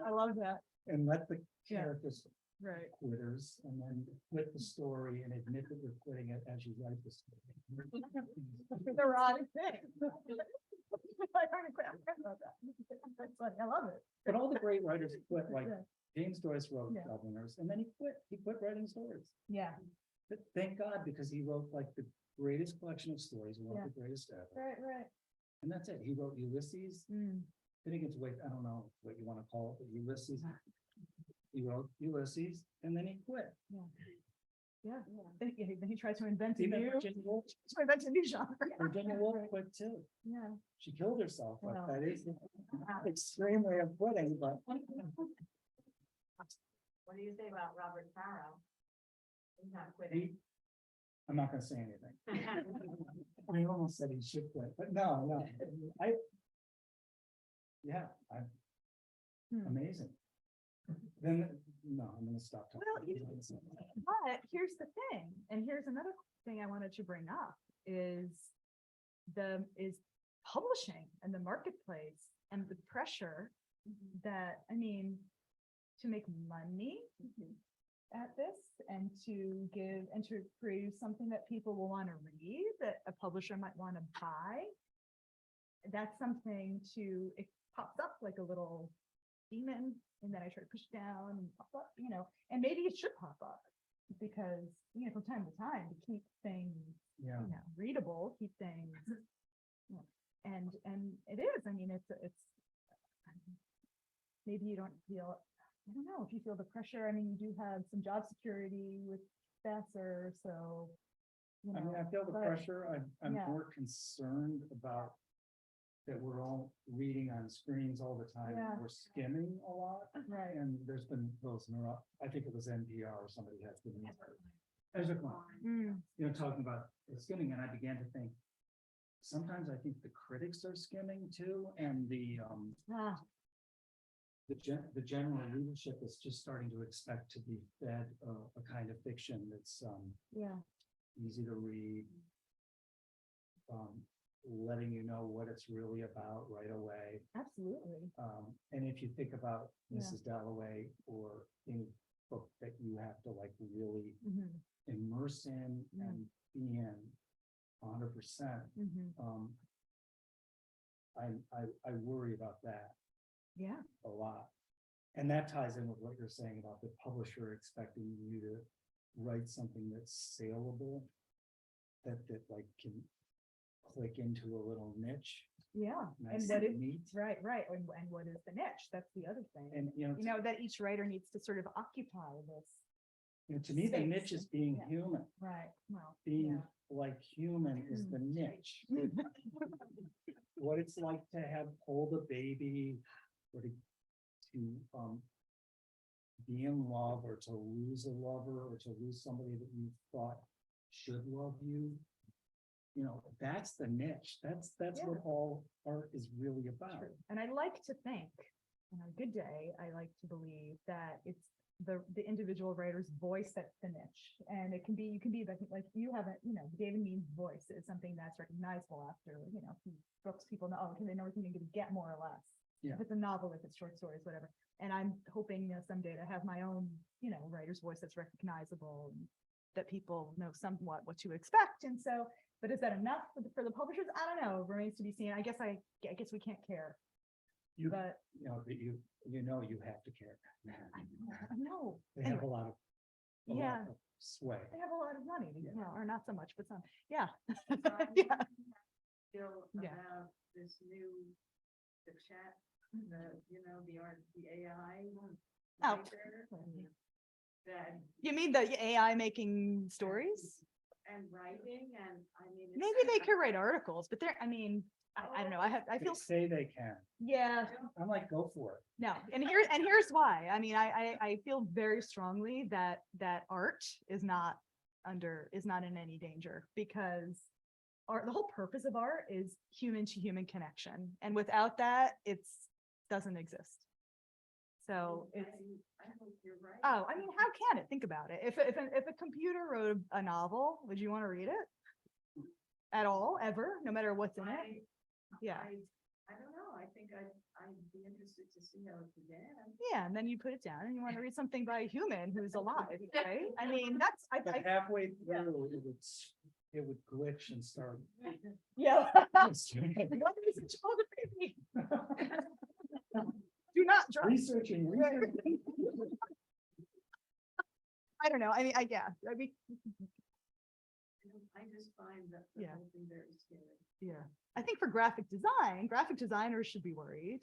I love that. And let the Yeah. characters Right. quitters, and then quit the story and admit that you're quitting it as you write the story. The wrong thing. I forgot about that. That's funny. I love it. But all the great writers quit, like Yeah. James Joyce wrote Yeah. Dubliners, and then he quit writing stories. Yeah. But thank God, because he wrote like the greatest collection of stories, one Yeah. of the greatest ever. Right. And that's it. He wrote Ulysses. I think it's I don't know what you want to call it, but Ulysses. He wrote Ulysses, and then he quit. Yeah. Then he tried to invent a Even new Virginia Woolf, genre. Virginia Woolf quit too. Yeah. She killed herself. But Wow. that is an extreme way of quitting, but What do you say about Robert Farrar? He's not quitting. I'm not gonna say anything. I almost said he should quit, but no. Amazing. Then, no, I'm gonna stop talking. Well, but here's the thing, and here's another thing I wanted to bring up is publishing and the marketplace and the pressure that, to make money at this and to produce something that people will want to read, that a publisher might want to buy. That's something it pops up like a little demon, and then I try to push down and pop up, and maybe it should pop up because, from time to time to keep things, readable, keep things, and it is, I mean, it's, maybe you don't feel, I don't know if you feel the pressure. I mean, you do have some job security with Besser, so. You I mean, I know, feel the but- pressure. I'm yeah. more concerned about that we're all reading on screens all the time. Yeah. We're skimming a lot. Right. And there's been those, I think it was NPR or somebody has been. Ezra Klein, Mm, you know, talking about the skimming, and I began to think, sometimes I think the critics are skimming too, and the general readership is just starting to expect to be fed a kind of fiction that's yeah, easy to read, letting you know what it's really about right away. absolutely. And if you think about Yeah. Mrs. Dalloway or any book that you have to like really Mhm, immerse in Mm. and be in 100%, mhm. I worry about that Yeah, a lot. And that ties in with what you're saying about the publisher expecting you to write something that's saleable, that like can click into a little niche. yeah. And Nice what and is, neat. right, and what is the niche? That's the other thing. And, You know, that each writer needs to sort of occupy this. to me, the space. niche is being Yeah. human. Right, well, Being yeah. like human is the niche. What it's like to have hold a baby or to be in love or to lose a lover or to lose somebody that you thought should love you. You know, that's the niche. That's Yeah. what all art is really about. True. And I like to think, on a good day, I like to believe that it's the individual writer's voice that's the niche. And it can be, you can be like you haven't, you know, David Mean's voice is something that's recognizable after, you know, books people know, oh, they know what you're going to get more or less. Yeah. If it's a novel, if it's short stories, whatever. And I'm hoping, you know, someday to have my own, you know, writer's voice that's recognizable and that people know somewhat what to expect. And so, but is that enough for the publishers? I don't know. Remains to be seen. I guess we can't care. You, But you know, that you have to care. I know. They have Anyway, a lot of yeah, sway. they have a lot of money, Yeah. you know, or not so much, but some. Yeah. I Yeah. feel Yeah. about this new, the chat, the art, the AI. Oh. writer That, You mean the AI making stories? and writing, and I mean. it's Maybe they could write articles, but I mean, I don't know. I They feel, say they can. yeah, I'm like, go for it. no. And here's why. I mean, I feel very strongly that art is not in any danger, because art, the whole purpose of art is human to human connection. And without that, doesn't exist. So it's, I hope you're right. oh, I mean, how can it? Think about it. If a computer wrote a novel, would you want to read it? At all, ever, no matter what's in it? Yeah. I don't know. I think I'd be interested to see how it began. Yeah, and then you put it down and you want to read something by a human who's alive, right? I mean, that's, But halfway through, it would glitch and start. yeah. What is it called, baby? Do not drive. Researching. I don't know. I mean, yeah, I mean, I just find that the Yeah. whole thing very scary. yeah. I think for graphic graphic designers should be worried.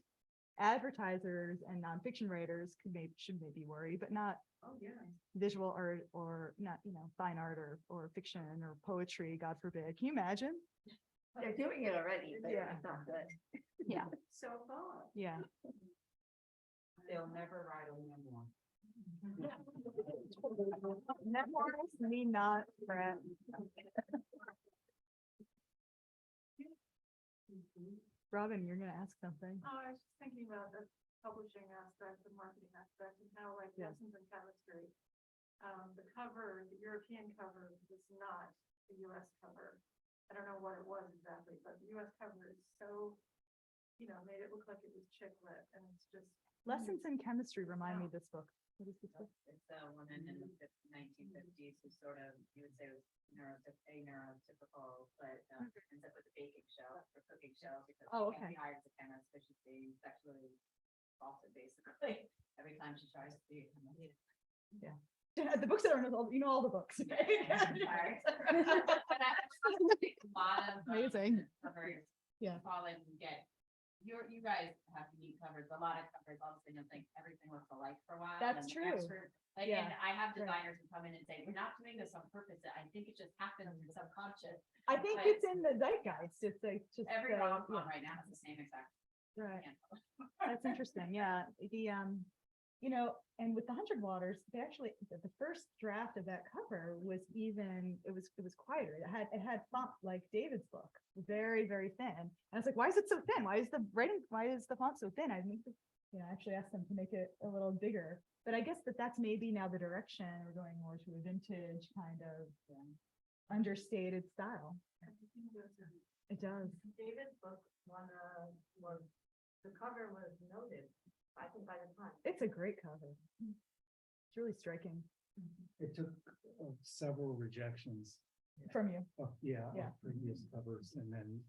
Advertisers and nonfiction writers should maybe worry, but not Oh, yeah. visual art or not, you know, fine art or fiction or poetry, God forbid. Can you imagine? They're doing it already, but Yeah. it's not good. Yeah, So far. yeah. They'll never write a memoir. Memoirs need not prep. Robin, you're gonna ask something. Oh, I was just thinking about the publishing aspect, the marketing aspect, and how like Yeah. lessons in chemistry. The cover, the European cover was not the US cover. I don't know what it was exactly, but the US cover is so, made it look like it was chick lit, and it's just. Lessons in Chemistry remind me of this book. What is this book? It's a woman in the 1950s who sort of, you would say was neurotypical, but ends up with a baking show for cooking shows because Oh, she can't okay. be hired as a chemist because she's being sexually assaulted basically every time she tries to be a chemist. The books that are in all, you know, all the books. Sorry. But I think a lot of Amazing. covers Yeah. Call in and get, you guys have unique covers, a lot of covers, all of a sudden you'll think everything looks alike for a while. That's and true. Like, Yeah, and I have right. designers who come in and say, we're not doing this on purpose, I think it just happens in subconscious. I think it's in the zeitgeist. It's like just. Every uh, rom-com yeah, right now has the same exact. Right. handle. That's interesting. Yeah. You know, and with the 100 Waters, they actually, the first draft of that cover was even, it was quieter. It had font like David's book, very, very thin. And I was like, why is it so thin? Why is the font so thin? I think, actually asked them to make it a little bigger. But I guess that's maybe now the direction we're going more to a vintage kind of understated style. It does. David's book, the cover was noted, I think by the time. It's a great cover. It's really striking It took several rejections. from you. Of, yeah, Yeah. of previous covers, and then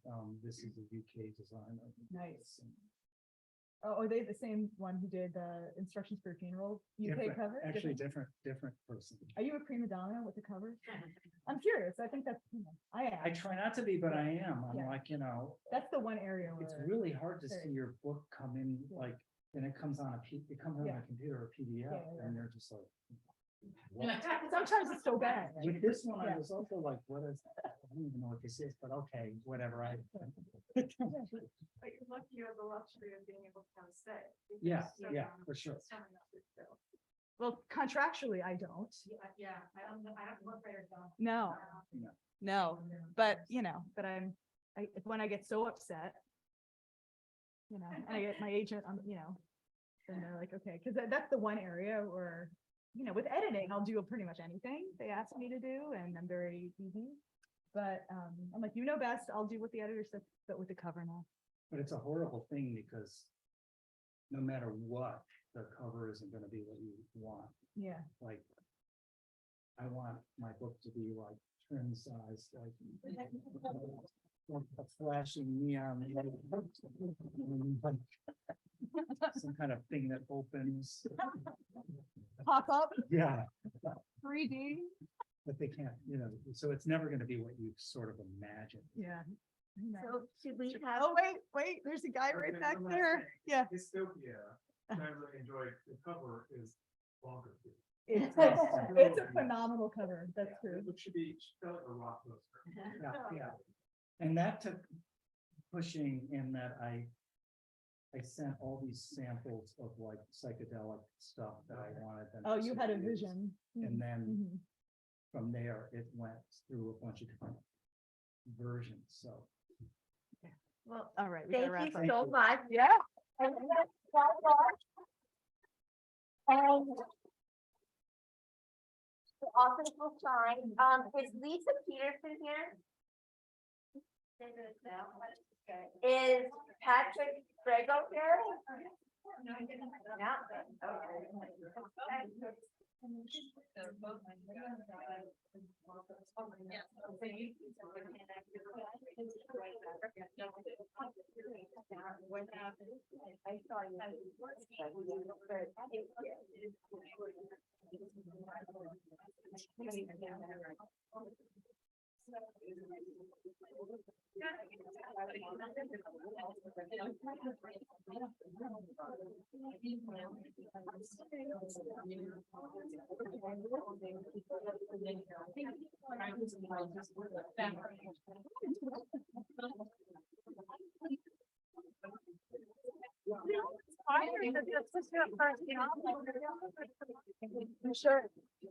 this is a UK designer. Nice. Oh, are they the same one who did the instructions for a funeral UK Different- cover? Actually, Different? different person. Are you a prima donna with the covers? I'm curious. I think that's, I am. I try not to be, but I am. I'm Yeah. like, That's the one area it's where, really hard to Very- see your book come in Yeah. like, and it comes on it comes on Yeah. a computer or PDF, Yeah. and you're just like. what? sometimes it's so bad. With this one, Yeah. I was also like, what is, I don't even know what this is, but okay, whatever, But you're lucky you have the luxury of being able to kind of say. Yeah, yeah, for sure. Well, contractually, I don't. Yeah, I don't have book writers don't. No, no, but when I get so upset, and I get my agent, then they're like, okay, because that's the one area where, with editing, I'll do pretty much anything they ask me to do, and I'm very easy. But I'm like, best, I'll do what the editor said, but with the cover now. But it's a horrible thing because no matter what, the cover isn't gonna be what you want. Yeah. Like, I want my book to be like trim size, like a flashing neon, like, some kind of thing that opens. Pop up Yeah, 3D. but they can't, so it's never gonna be what you sort of imagine. Yeah. So should we have, Oh, wait, there's a guy right back there. Yeah. Hystopia, I really enjoyed, the cover is longer. It's a phenomenal cover. That's true. It should be like a rock poster. Yeah. And that took pushing in that I sent all these samples of like psychedelic stuff that I wanted them. Oh, to you had a use. vision. And then Mhm. from there, it went through a bunch of different versions, so. well, All right. we gotta thank wrap you up. so much. Yeah. And the office will sign. Is Lisa Peterson here? Is Patrick Grego here? No. Sure.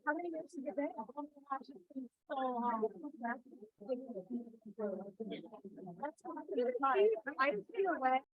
How many minutes did you get? That's I feel like